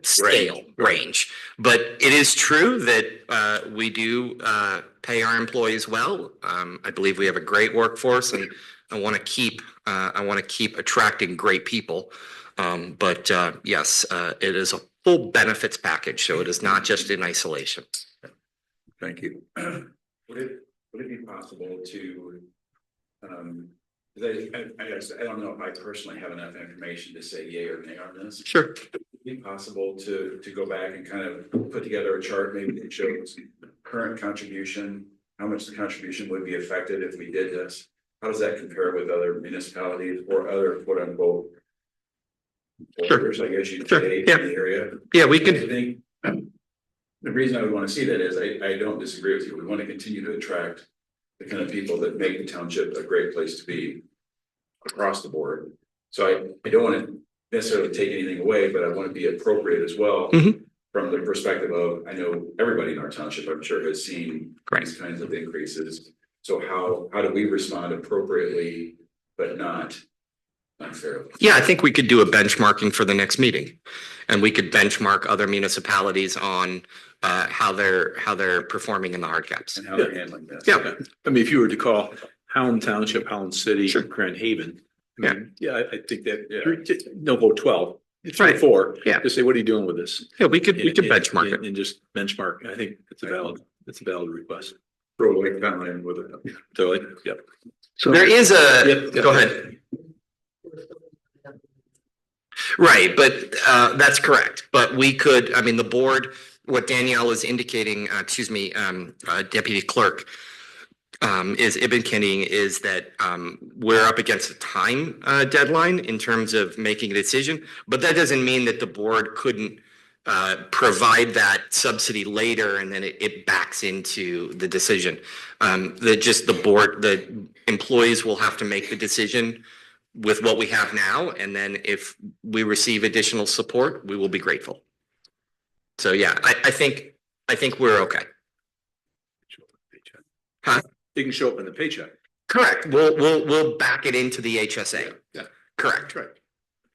scale range. But it is true that we do pay our employees well. I believe we have a great workforce, and I want to keep attracting great people. But yes, it is a full benefits package, so it is not just in isolation. Thank you. Would it be possible to, I don't know if I personally have enough information to say yay or nay on this. Sure. Would it be possible to go back and kind of put together a chart maybe that shows current contribution, how much the contribution would be affected if we did this? How does that compare with other municipalities or other quote unquote borders, I guess you'd say, in the area? Yeah, we could. The reason I would want to see that is I don't disagree with you. We want to continue to attract the kind of people that make the township a great place to be across the board. So I don't want to necessarily take anything away, but I want to be appropriate as well from the perspective of, I know everybody in our township, I'm sure, has seen these kinds of increases. So how do we respond appropriately, but not unfairly? Yeah, I think we could do a benchmarking for the next meeting, and we could benchmark other municipalities on how they're performing in the hard caps and how they're handling this. Yeah, I mean, if you were to call Howland Township, Howland City, Grand Haven, I think that no vote 12. 3 or Right. 4. Yeah. Just say, what are you doing with this? Yeah, we could And- benchmark and- it. And just benchmark. I think it's a valid request. Throw like time with it. So like, yep. So There is a, Yep, yep. go ahead. Right, but that's correct. But we could, I mean, the board, what Danielle is indicating, Deputy Clerk, is Ibn Kenny, is that we're up against a time deadline in terms of making a decision, but that doesn't mean that the board couldn't provide that subsidy later and then it backs into the decision. The employees will have to make the decision with what we have now, and then if we receive additional support, we will be grateful. So yeah, I think we're okay. Huh? It can show up in the paycheck. Correct. We'll back it into the HSA. Yeah. Correct. Right.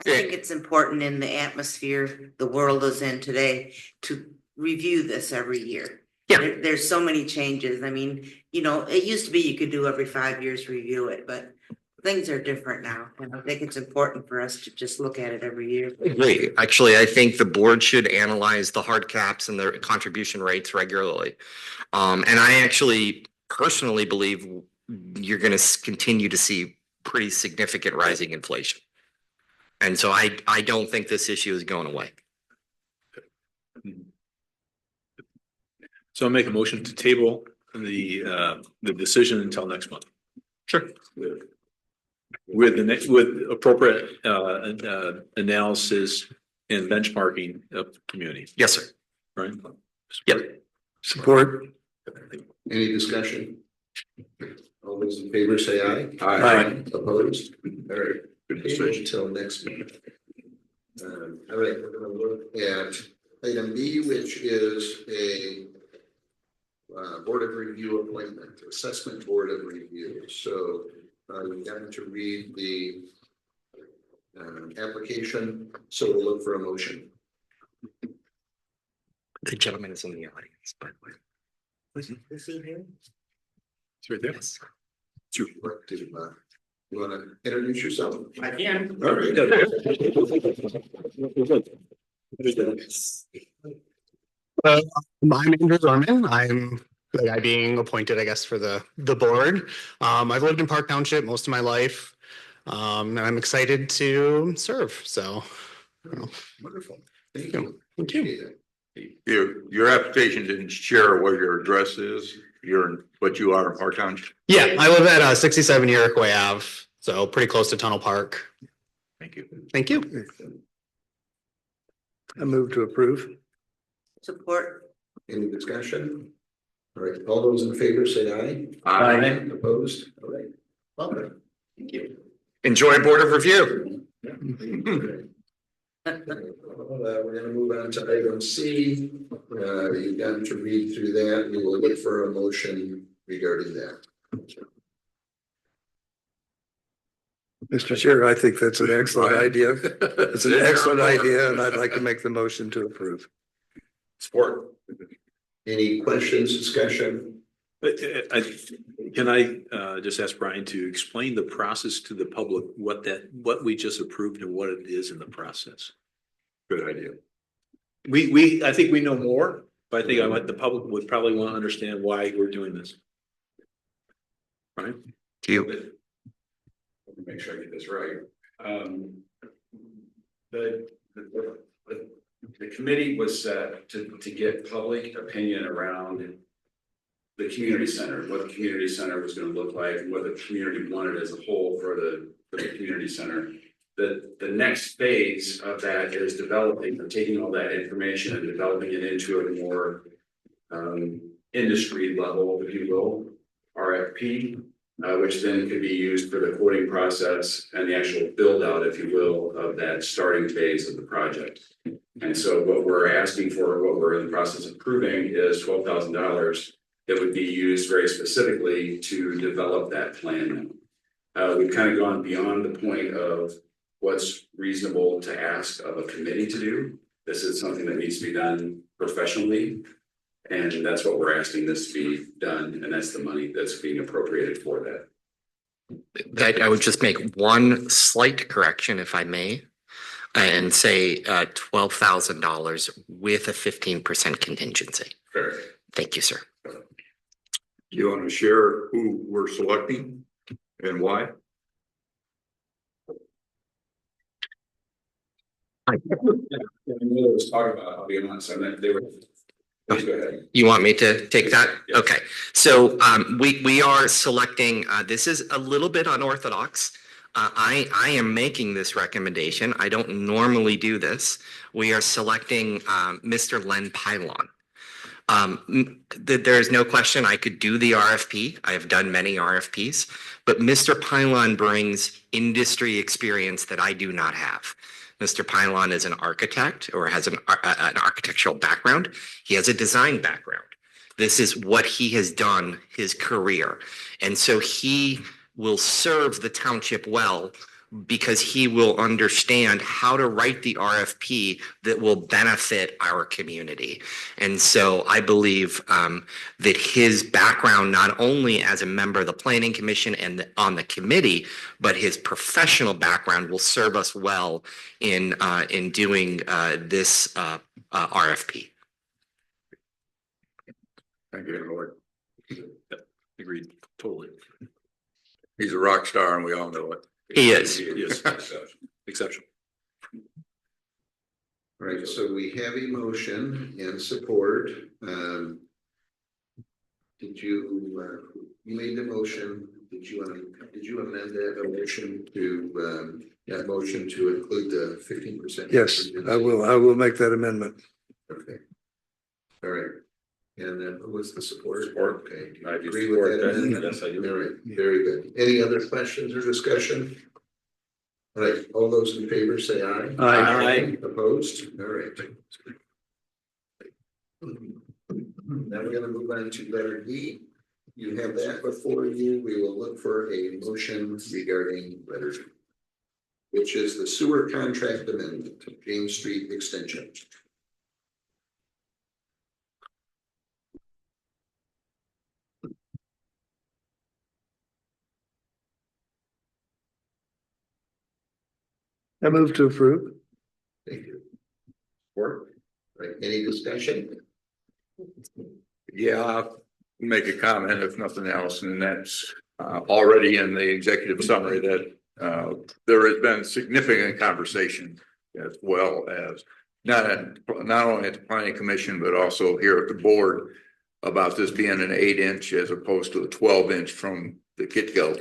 I think it's important in the atmosphere the world is in today to review this every year. Yeah. There's so many changes. I mean, it used to be you could do every 5 years review it, but things are different now. And I think it's important for us to just look at it every year. Agree. Actually, I think the board should analyze the hard caps and the contribution rates regularly. And I actually personally believe you're going to continue to see pretty significant rising inflation. And so I don't think this issue is going away. So I'll make a motion to table the decision until next month. Sure. With appropriate analysis and benchmarking of the community. Yes, sir. Right? Yep. support. Any discussion? All those in favor say aye. Aye. Opposed? All right, good decision until next month. All right, we're gonna look at item B, which is a Board of Review appointment, Assessment Board of Review. So we've got to read the application, so we'll look for a motion. The gentleman is in the audience, by the way. Is he here? It's right there. Yes. You want to introduce yourself? I can. All right. I'm Andrew Zorman. I'm the guy being appointed, I guess, for the board. I've lived in Park Township most of my life. And I'm excited to serve. So. Wonderful. Thank you. Thank you. Your application didn't share where your address is. But you are in Park Township. Yeah, I live at 67 Iroquois Ave, so pretty close to Tunnel Park. Thank you. Thank you. I move to approve. Support. Any discussion? All right, all those in favor say aye. Aye. Opposed? All right. Welcome. Thank you. Enjoy Board of Review. We're gonna move on to item C. You've got to read through that. We will look for a motion regarding that. Mr. Chair, I think that's an excellent idea. It's an excellent idea, and I'd like to make the motion to approve. Support. Any questions, discussion? Can I just ask Brian to explain the process to the public, what we just approved and what it is in the process? Good idea. I think we know more, but I think the public would probably want to understand why we're doing this. Right? Do you? Let me make sure I get this right. The committee was set to get public opinion around the community center, what the community center was going to look like, and what the community wanted as a whole for the community center. The next phase of that is developing, or taking all that information and developing it into a more industry level, if you will, RFP, which then could be used for the quoting process and the actual build out, if you will, of that starting phase of the project. And so what we're asking for, what we're in the process of proving, is $12,000 that would be used very specifically to develop that plan. We've kind of gone beyond the point of what's reasonable to ask of a committee to do. This is something that needs to be done professionally. And that's what we're asking this to be done. And that's the money that's being appropriated for that. I would just make one slight correction, if I may. and say $12,000 with a 15% contingency. Fair. Thank you, sir. Do you want to share who we're selecting and why? I know there was talk about, I'll be honest, I mean, they were. Please go ahead. You want me to take that? Yes. Okay, so we are selecting, this is a little bit unorthodox. I am making this recommendation. I don't normally do this. We are selecting Mr. Len Pylon. There is no question I could do the RFP. I have done many RFPs, but Mr. Pylon brings industry experience that I do not have. Mr. Pylon is an architect or has an architectural background. He has a design background. This is what he has done his career. And so he will serve the township well because he will understand how to write the RFP that will benefit our community. And so I believe that his background, not only as a member of the Planning Commission and on the committee, but his professional background will serve us well in doing this RFP. Thank you, Lord. Agreed, totally. He's a rock star and we all know it. He is. Exceptional. Right, so we have a motion and support. Did you, you made the motion, did you amend that motion to, that motion to include the 15%? Yes, I will make that amendment. Okay. All right. And then who was the support? Support. Okay. Do you I do agree support with that that. amendment? Yes, I do. All right, very good. Any other questions or discussion? All right, all those in favor say aye. Aye. Opposed? All right. Now we're gonna move on to letter D. You have that before you. We will look for a motion regarding letter D, which is the sewer contract amendment to James Street extension. I move to approve. Thank you. Work. Right, any discussion? Yeah, I'll make a comment if nothing else, and that's already in the executive summary that there has been significant conversation as well as not only at the planning commission, but also here at the board about this being an 8-inch as opposed to a 12-inch from the get-go.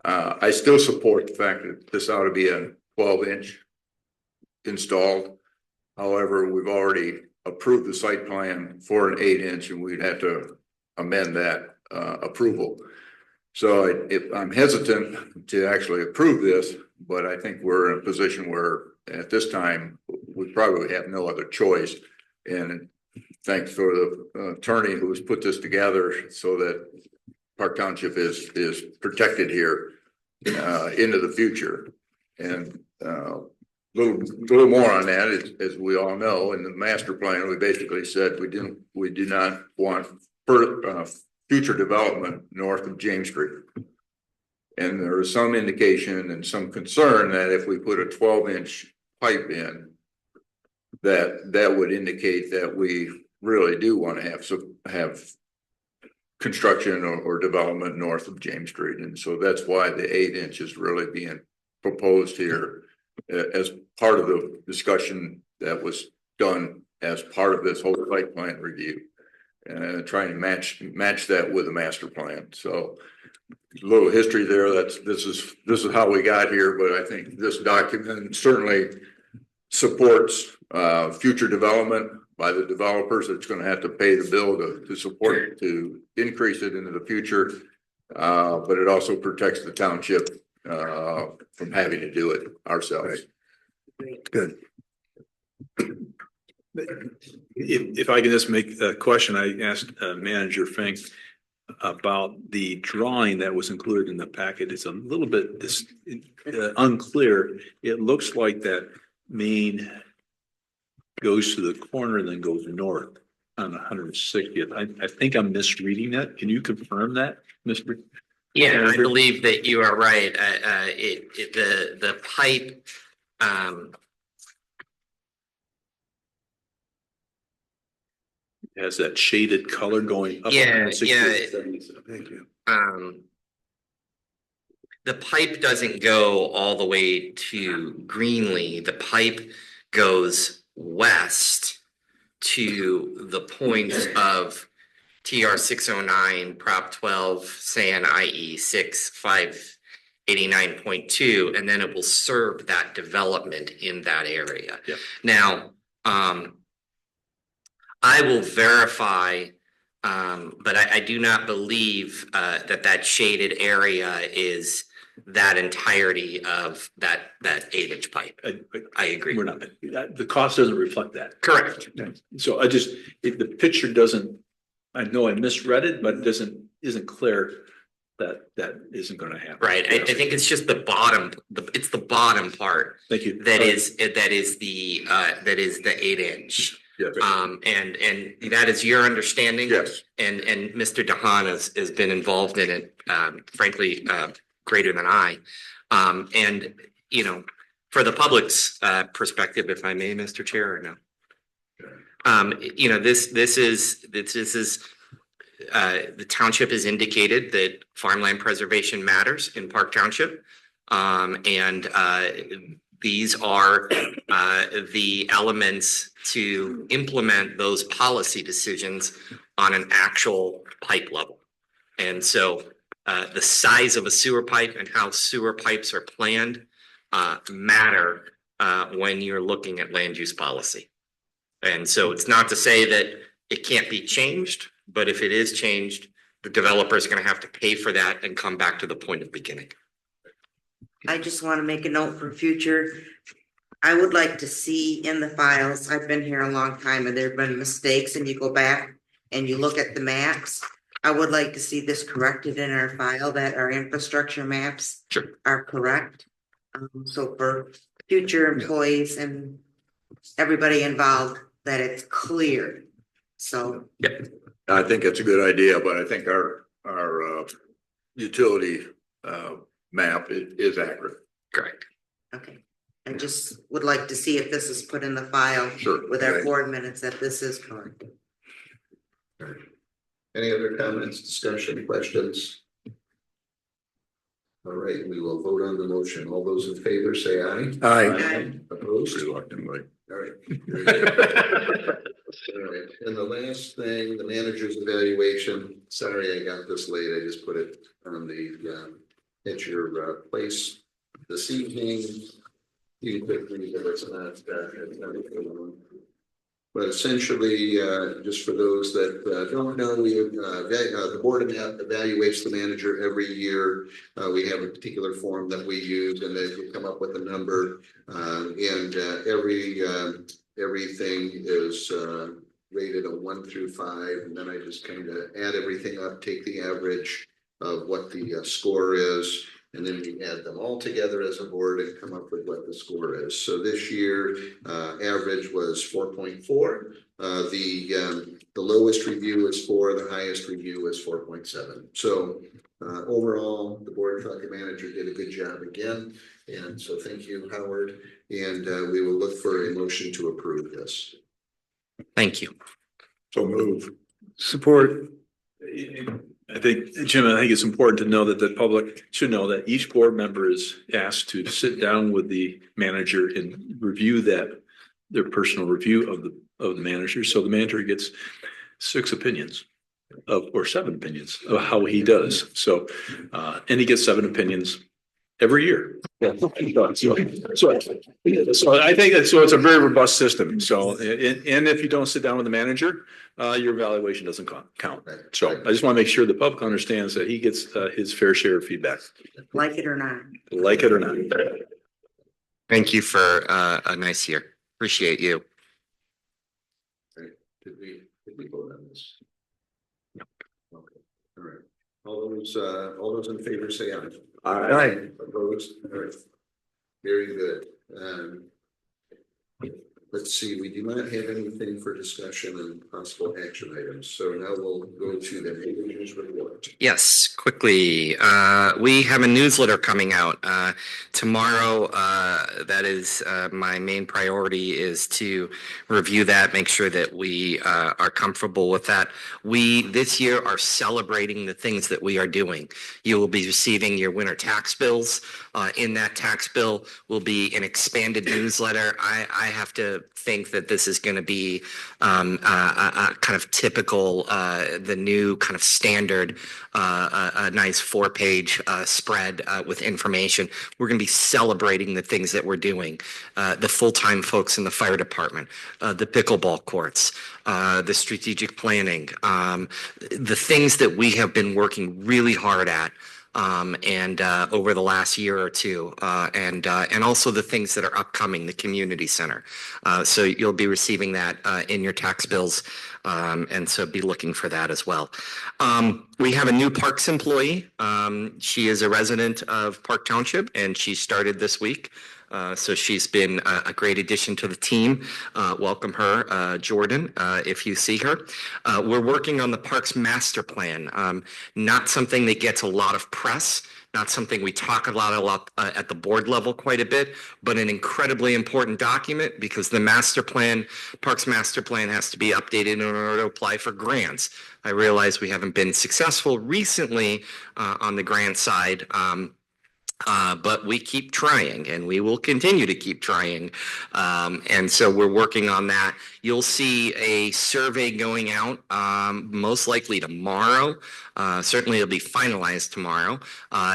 I still support the fact that this ought to be a 12-inch installed. However, we've already approved the site plan for an 8-inch and we'd have to amend that approval. So I'm hesitant to actually approve this, but I think we're in a position where at this time, we probably have no other choice. And thanks for the attorney who has put this together so that Park Township is protected here into the future. And little more on that is, as we all know, in the master plan, we basically said we do not want future development north of James Street. And there is some indication and some concern that if we put a 12-inch pipe in, that would indicate that we really do want to have construction or development north of James Street. And so that's why the 8-inch is really being proposed here as part of the discussion that was done as part of this whole site plan review, and trying to match that with a master plan. So a little history there. This is how we got here, but I think this document certainly supports future development by the developers. It's going to have to pay the bill to support it, to increase it into the future, but it also protects the township from having to do it ourselves. Good. If I can just make a question, I asked Manager Fink about the drawing that was included in the packet. It's a little bit unclear. It looks like that main goes to the corner and then goes north on 160th. I think I'm misreading that. Can you confirm that, Mr.? Yeah, I believe that you are right. The pipe has that shaded color going up. Yeah, yeah. Thank you. The pipe doesn't go all the way to Greenlee. The pipe goes west to the point of TR 609, Prop 12, SAN IE 6589.2, and then it will serve that development in that area. Yep. Now, I will verify, but I do not believe that shaded area is that entirety of that 8-inch pipe. I agree. We're not, the cost doesn't reflect that. Correct. So the picture doesn't, I know I misread it, but it isn't clear that isn't going to happen. Right. I think it's just the bottom, it's the bottom part. Thank you. That is the 8-inch. Yes. And that is your understanding? Yes. And Mr. DeHaan has been involved in it, frankly, greater than I. And, you know, for the public's perspective, if I may, Mr. Chair, or no? You know, this is the township has indicated that farmland preservation matters in Park Township. And these are the elements to implement those policy decisions on an actual pipe level. And so the size of a sewer pipe and how sewer pipes are planned matter when you're looking at land use policy. And so it's not to say that it can't be changed, but if it is changed, the developer is going to have to pay for that and come back to the point of beginning. I just want to make a note for future. I would like to see in the files, I've been here a long time and there have been mistakes, and you go back and you look at the maps. I would like to see this corrected in our file, that our infrastructure maps are correct. So for future employees and everybody involved, that it's clear. So. Yeah. I think it's a good idea, but I think our utility map is accurate. Correct. Okay. I just would like to see if this is put in the file with our board minutes that this is correct. Any other comments, discussion, questions? All right, we will vote on the motion. All those in favor say aye. Aye. Opposed? Reluctantly. All right. All right, and the last thing, the manager's evaluation. Sorry, I got this late. I just put it on the at your place this evening. You can quickly, but it's not but essentially, just for those that don't know, the board evaluates the manager every year. We have a particular form that we use, and then you come up with a number, and everything is rated a 1 through 5, and then I just kind of add everything up, take the average of what the score is, and then we add them all together as a board and come up with what the score is. So this year, average was 4.4. The lowest review is 4. The highest review is 4.7. So overall, the board thought the manager did a good job again. And so thank you, Howard. And we will look for a motion to approve this. Thank you. So move. Support. I think, Jim, I think it's important to know that the public should know that each board member is asked to sit down with the manager and review their personal review of the manager. So the manager gets 6 opinions or 7 opinions of how he does. So, and he gets 7 opinions every year. So I think it's a very robust system. So, and if you don't sit down with the manager, your evaluation doesn't count. So I just want to make sure the public understands that he gets his fair share of feedback. Like it or not. Like it or not. Thank you for a nice year. Appreciate you. Did we vote on this? No. Okay. All right. All those in favor say aye. Aye. Opposed? All right. Very good. let's see, we do not have anything for discussion and possible action items. So now we'll go to the manager's report. Yes, quickly. We have a newsletter coming out tomorrow. That is my main priority is to review that, make sure that we are comfortable with that. We this year are celebrating the things that we are doing. You will be receiving your winter tax bills. In that tax bill will be an expanded newsletter. I have to think that this is going to be a kind of typical, the new kind of standard, a nice 4-page spread with information. We're going to be celebrating the things that we're doing. The full-time folks in the fire department, the pickleball courts, the strategic planning, the things that we have been working really hard at. And over the last year or two, and also the things that are upcoming, the community center. So you'll be receiving that in your tax bills, and so be looking for that as well. We have a new Parks employee. She is a resident of Park Township, and she started this week. So she's been a great addition to the team. Welcome her, Jordan, if you see her. We're working on the Parks Master Plan. Not something that gets a lot of press, not something we talk a lot at the board level quite a bit, but an incredibly important document because the master plan, Parks Master Plan, has to be updated in order to apply for grants. I realize we haven't been successful recently on the grant side. But we keep trying and we will continue to keep trying. And so we're working on that. You'll see a survey going out most likely tomorrow. Certainly it'll be finalized tomorrow.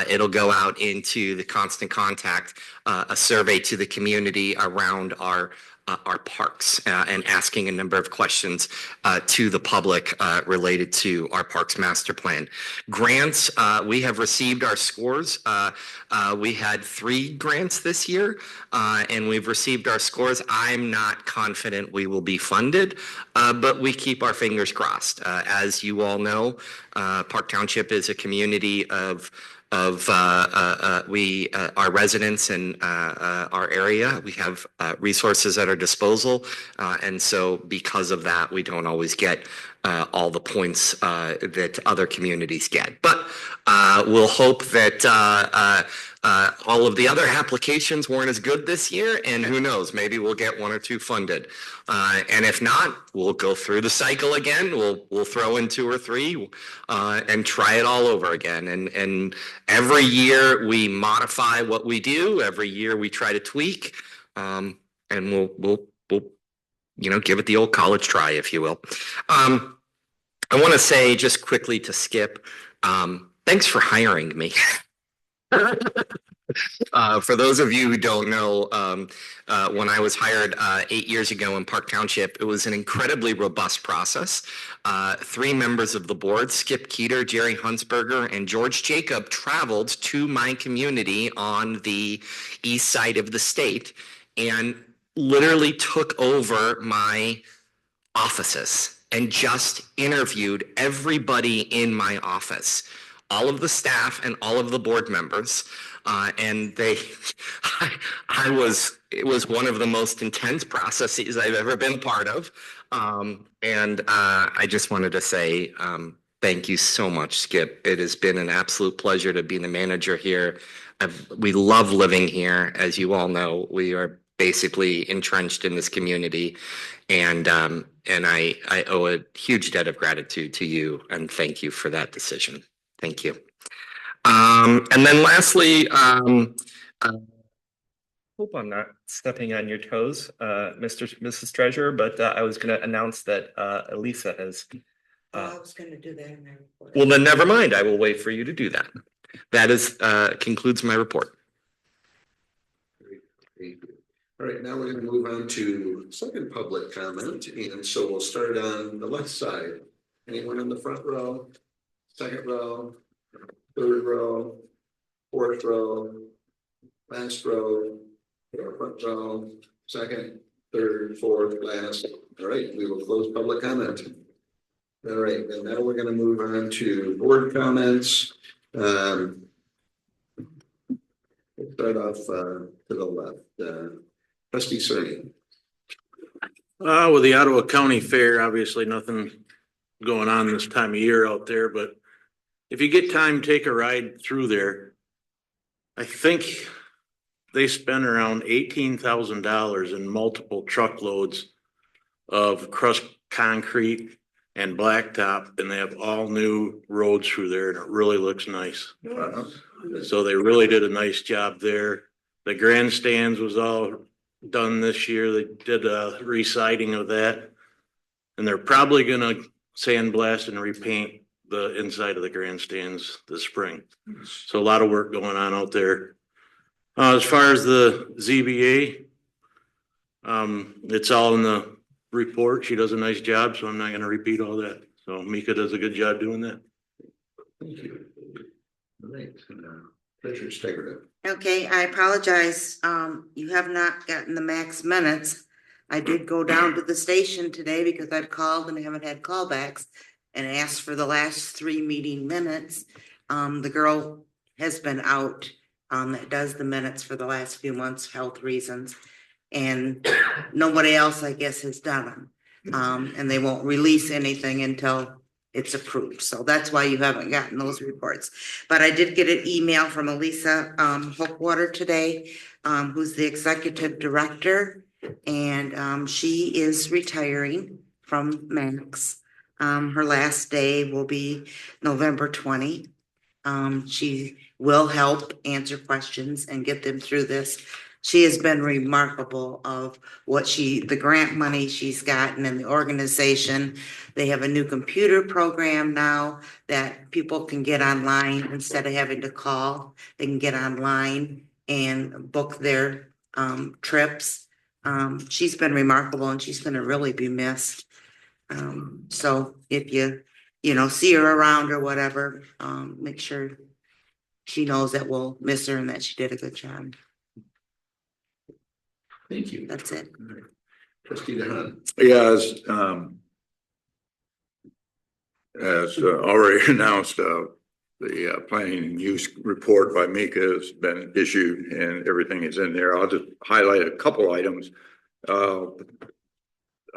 It'll go out into the Constant Contact, a survey to the community around our parks and asking a number of questions to the public related to our Parks Master Plan. Grants, we have received our scores. We had 3 grants this year and we've received our scores. I'm not confident we will be funded, but we keep our fingers crossed. As you all know, Park Township is a community of our residents and our area. We have resources at our disposal. And so because of that, we don't always get all the points that other communities get. But we'll hope that all of the other applications weren't as good this year. And who knows, maybe we'll get 1 or 2 funded. And if not, we'll go through the cycle again. We'll throw in 2 or 3 and try it all over again. And every year we modify what we do. Every year we try to tweak. And we'll give it the old college try, if you will. I want to say just quickly to Skip, thanks for hiring me. For those of you who don't know, when I was hired 8 years ago in Park Township, it was an incredibly robust process. 3 members of the board, Skip Keeter, Jerry Huntsberger, and George Jacob, traveled to my community on the east side of the state and literally took over my offices and just interviewed everybody in my office, all of the staff and all of the board members. And it was one of the most intense processes I've ever been part of. And I just wanted to say, thank you so much, Skip. It has been an absolute pleasure to be the manager here. We love living here. As you all know, we are basically entrenched in this community. And I owe a huge debt of gratitude to you and thank you for that decision. Thank you. And then lastly, hope I'm not stepping on your toes, Mrs. Treasurer, but I was going to announce that Elisa has. I was going to do that in my report. Well, then never mind. I will wait for you to do that. That is concludes my report. All right, now we're going to move on to second public comment. And so we'll start on the left side. Anyone in the front row, second row, third row, fourth row, last row, front row, second, third, fourth, last. All right, we will close public comment. All right, and now we're going to move on to board comments. We'll start off to the left. Trustee Cerny. With the Ottawa County Fair, obviously nothing going on this time of year out there, but if you get time, take a ride through there. I think they spent around $18,000 in multiple truckloads of crushed concrete and blacktop, and they have all new roads through there, and it really looks nice. So they really did a nice job there. The grandstands was all done this year. They did a re-siding of that. And they're probably gonna sandblast and repaint the inside of the grandstands this spring. So a lot of work going on out there. As far as the ZBA, it's all in the report. She does a nice job, so I'm not gonna repeat all that. So Mika does a good job doing that. Thank you. All right, Treasurer Steger. Okay, I apologize. You have not gotten the max minutes. I did go down to the station today because I've called and haven't had callbacks and asked for the last 3 meeting minutes. The girl has been out, that does the minutes for the last few months, health reasons. And nobody else, I guess, has done them. And they won't release anything until it's approved. So that's why you haven't gotten those reports. But I did get an email from Elisa Hookwater today, who's the executive director. And she is retiring from Max. Her last day will be November 20. She will help answer questions and get them through this. She has been remarkable of what the grant money she's gotten and the organization. They have a new computer program now that people can get online instead of having to call. They can get online and book their trips. She's been remarkable and she's going to really be missed. So if you see her around or whatever, make sure she knows that we'll miss her and that she did a good job. Thank you. That's it. Trustee DeHaan. Yeah, as already announced, the planning and use report by Mika has been issued and everything is in there. I'll just highlight a couple items.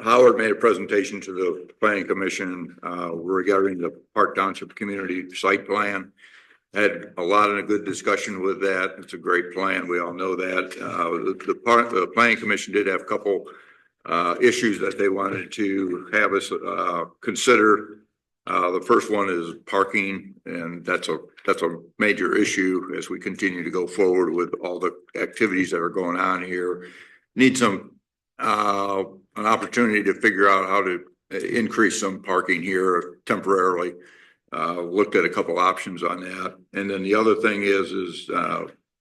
Howard made a presentation to the planning commission regarding the Park Township community site plan. Had a lot of a good discussion with that. It's a great plan. We all know that. The planning commission did have a couple issues that they wanted to have us consider. The first one is parking, and that's a major issue as we continue to go forward with all the activities that are going on here. Need some an opportunity to figure out how to increase some parking here temporarily. Looked at a couple options on that. And then the other thing is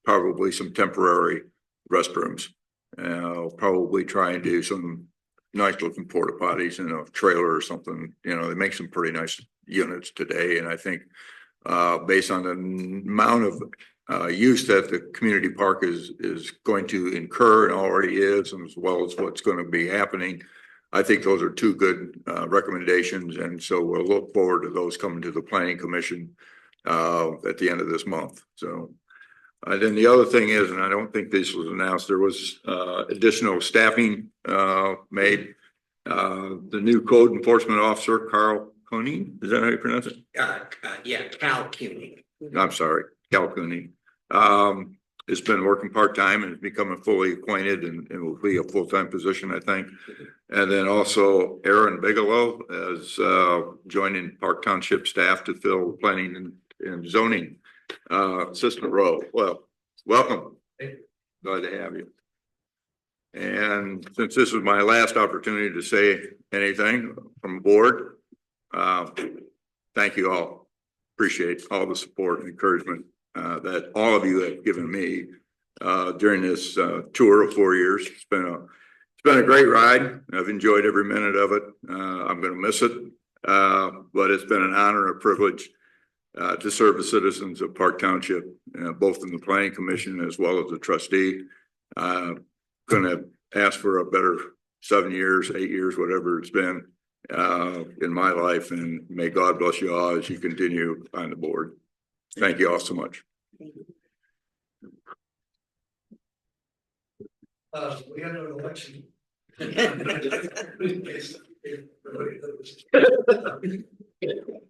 probably some temporary restrooms. Probably try and do some nice looking porta potties in a trailer or something. They make some pretty nice units today. And I think based on the amount of use that the community park is going to incur and already is, and as well as what's going to be happening, I think those are two good recommendations, and so we'll look forward to those coming to the planning commission at the end of this month. So then the other thing is, and I don't think this was announced, there was additional staffing made. The new code enforcement officer, Carl Koenig, is that how you pronounce it? Yeah, Cal CUNY. I'm sorry, Cal Koenig. Has been working part-time and is becoming fully acquainted and will be a full-time position, I think. And then also Aaron Bigelow is joining Park Township staff to fill planning and zoning assistant role. Well, welcome. Glad to have you. And since this is my last opportunity to say anything from the board, thank you all. Appreciate all the support and encouragement that all of you have given me during this tour of 4 years. It's been a great ride. I've enjoyed every minute of it. I'm going to miss it, but it's been an honor and a privilege to serve the citizens of Park Township, both in the planning commission as well as the trustee. Going to ask for a better 7 years, 8 years, whatever it's been in my life, and may God bless you all as you continue on the board. Thank you all so much. We had an election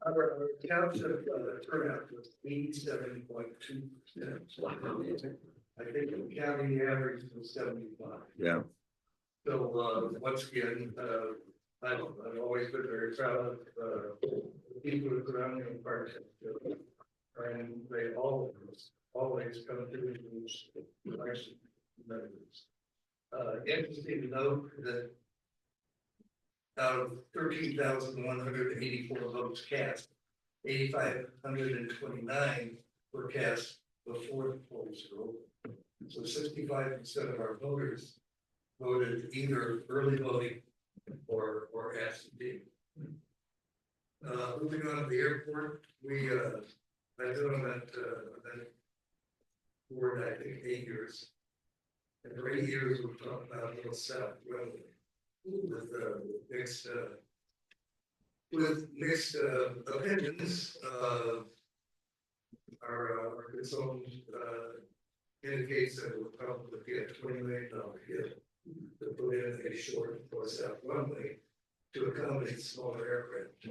Our township turnout was 87.2%. I think the county average was 75. Yeah. So once again, I've always been very proud of the people who surround me in partnership. And they always come to these election members. Interesting to note that out of 13,184 votes cast, 8,529 were cast before the polls were open. So 65% of our voters voted either early voting or absentee. Moving on to the airport, I've been on that board, I think, 8 years. And for 8 years, we've talked about Little South Railway with mixed opinions. Our consultant indicates that we'll probably get $20 million hit to put in a short North South runway to accommodate smaller aircraft.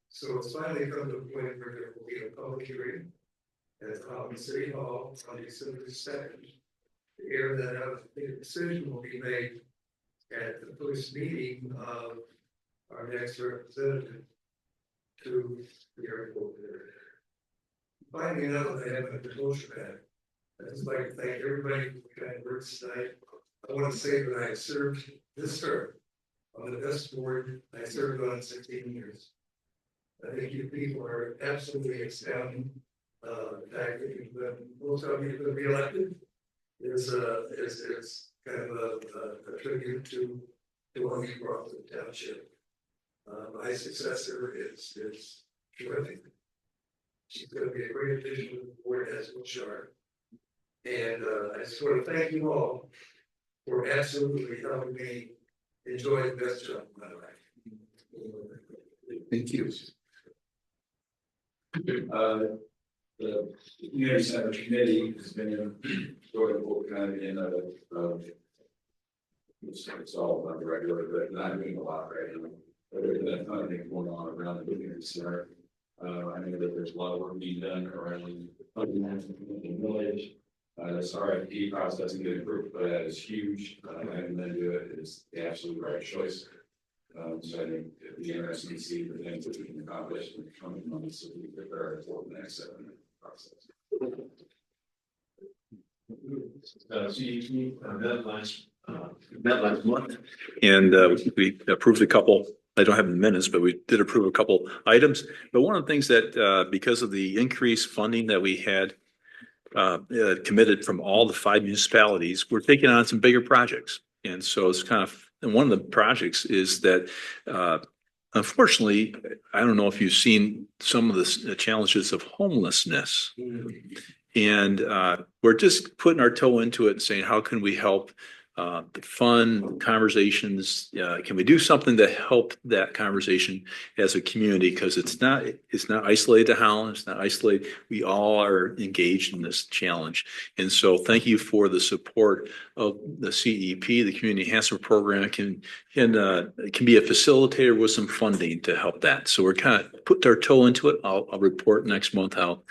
So it's finally come to a point where there will be a public hearing at City Hall on December 2nd. To air that out, the decision will be made at the first meeting of our next representative to the airport. Finding out that I have a devotion back. I'd just like to thank everybody for kind words tonight. I want to say that I served this term on the best board I served on 16 years. I think you people are absolutely astounding. The fact that you've been, most of you have been reelected is kind of a tribute to what you brought to the township. My successor is terrific. She's going to be a great addition to the board, as will Char. And I just want to thank you all for absolutely helping me enjoy the best job of my life. Thank you. The community center committee has been sort of kind of in it's all on the regular, but not doing a lot right now. But there's been a ton of things going on around the community center. I know that there's a lot of work being done around the village. This RFP process is getting approved, but that is huge. And then do it is the absolute right choice. So I think it'd be interesting to see the things that we can accomplish in the coming months so we can prepare for the next 7 year process. CEP met last month, and we approved a couple. I don't have the minutes, but we did approve a couple items. But one of the things that because of the increased funding that we had committed from all the 5 municipalities, we're taking on some bigger projects. And so it's kind of, and one of the projects is that unfortunately, I don't know if you've seen some of the challenges of homelessness. And we're just putting our toe into it and saying, how can we help the fun conversations? Can we do something to help that conversation as a community? Because it's not isolated to Holland. It's not isolated. We all are engaged in this challenge. And so thank you for the support of the CEP, the Community Enhancement Program can be a facilitator with some funding to help that. So we're kind of putting our toe into it. I'll report next month how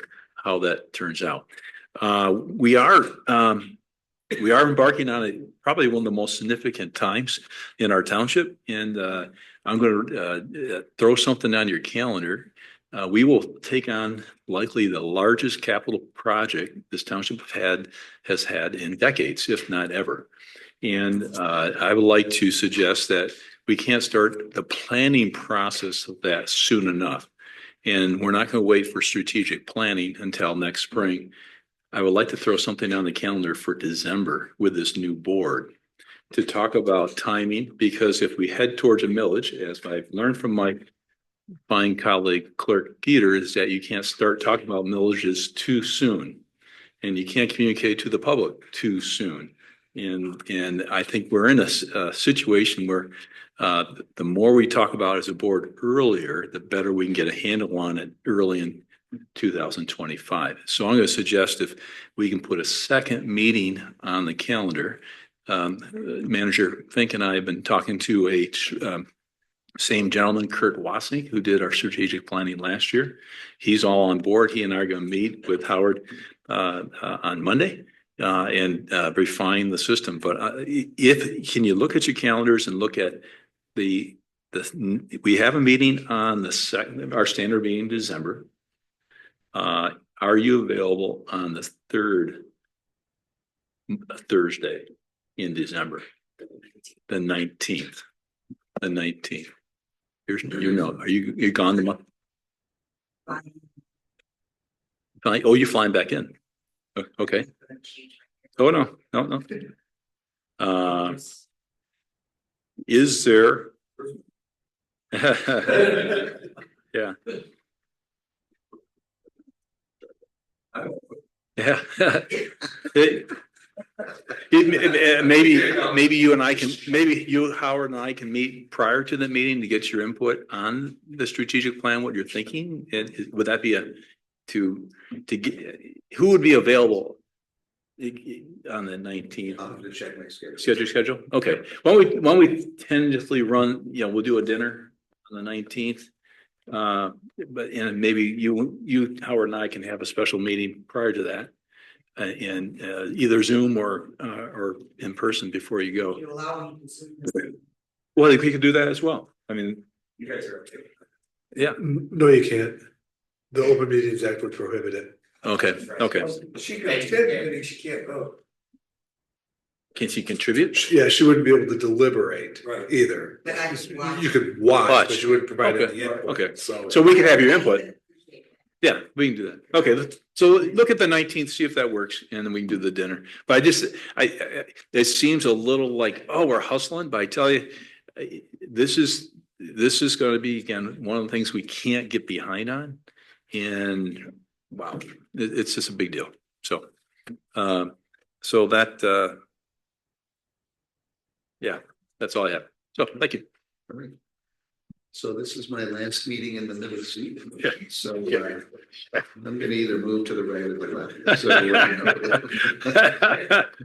that turns out. We are embarking on probably one of the most significant times in our township, and I'm going to throw something on your calendar. We will take on likely the largest capital project this township has had in decades, if not ever. And I would like to suggest that we can't start the planning process of that soon enough. And we're not going to wait for strategic planning until next spring. I would like to throw something on the calendar for December with this new board to talk about timing, because if we head towards a millage, as I've learned from my fine colleague Clerk Geeter, is that you can't start talking about millages too soon, and you can't communicate to the public too soon. And I think we're in a situation where the more we talk about as a board earlier, the better we can get a handle on it early in 2025. So I'm going to suggest if we can put a second meeting on the calendar Manager Fink and I have been talking to same gentleman, Kurt Wasney, who did our strategic planning last year. He's all on board. He and I are going to meet with Howard on Monday and refine the system. But can you look at your calendars and look at we have a meeting on the second, our standard meeting in December. Are you available on the third Thursday in December? The 19th. The 19th. Are you gone the month? Oh, you're flying back in. Okay. Oh, no. Is there? Yeah. Yeah. Maybe you and I can, maybe you, Howard, and I can meet prior to the meeting to get your input on the strategic plan, what you're thinking. And would that be to get, who would be available on the 19th? I'll have to check my Schedule. Okay. Why don't we tentatively run, we'll do a dinner on the 19th. And maybe you, Howard, and I can have a special meeting prior to that. And either Zoom or in person before you go. You allow me to Zoom. Well, we could do that as well. I mean, You guys are okay. yeah. No, you can't. The Open Meetings Act would prohibit it. Okay. She can attend the meeting, she can't vote. Can she contribute? Yeah, she wouldn't be able to deliberate Right. either. But I can watch. You could watch, but you wouldn't provide any input. Okay. So So we can have your input. Yeah, we can do that. Okay, so look at the 19th, see if that works, and then we can do the dinner. But it seems a little like, oh, we're hustling, but I tell you, this is going to be, again, one of the things we can't get behind on. And wow, it's just a big deal. So, yeah, that's all I have. So thank you. All right. So this is my last meeting in the middle seat. Yeah. So I'm gonna either move to the right or the left. So,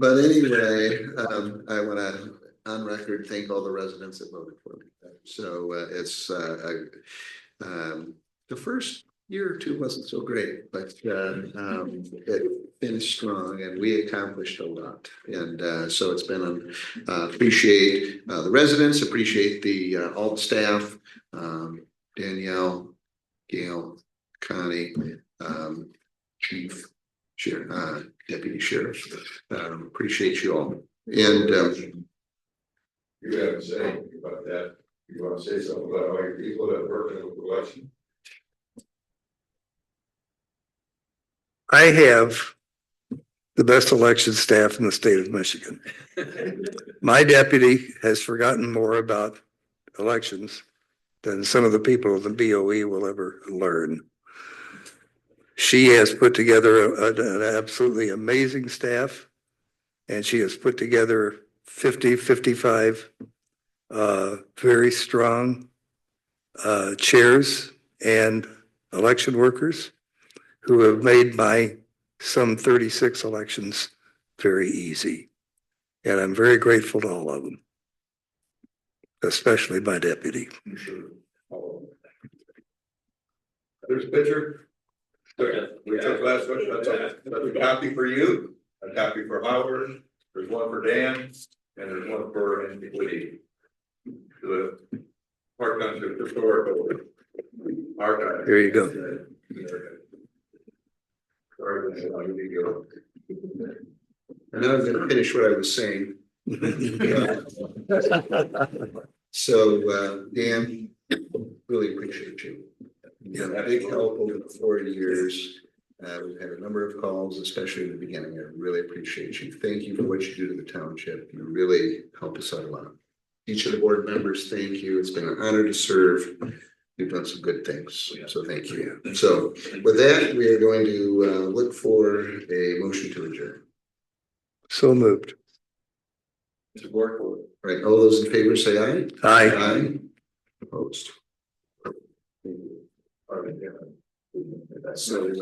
but anyway, I want to, on record, thank all the residents that voted for me. So it's the first year or two wasn't so great, but it finished strong and we accomplished a lot. And so it's been appreciate the residents, appreciate all the staff, Danielle, Gail, Connie, Chief, Deputy Sheriff. Appreciate you all. And You have to say about that. You want to say something about all your people that work in the election? I have the best election staff in the state of Michigan. My deputy has forgotten more about elections than some of the people of the BOE will ever learn. She has put together an absolutely amazing staff, and she has put together 55 very strong chairs and election workers who have made my some 36 elections very easy. And I'm very grateful to all of them, especially my deputy. There's a picture. We took last one. That's a copy for you, a copy for Howard. There's one for Dan, and there's one for Woody. The Park Township Historical Archive. There you go. Sorry, you go. now I'm going to finish what I was saying. So Dan, really appreciate you. You've been a big help over the 4 years. We've had a number of calls, especially in the beginning. I really appreciate you. Thank you for what you do to the township. You really help us out a lot. Each of the board members, thank you. It's been an honor to serve. You've done some good things, so thank you. So with that, we are going to look for a motion to adjourn. So moved. Support. All right, all those in favor say aye. Aye. Aye. Opposed. So there's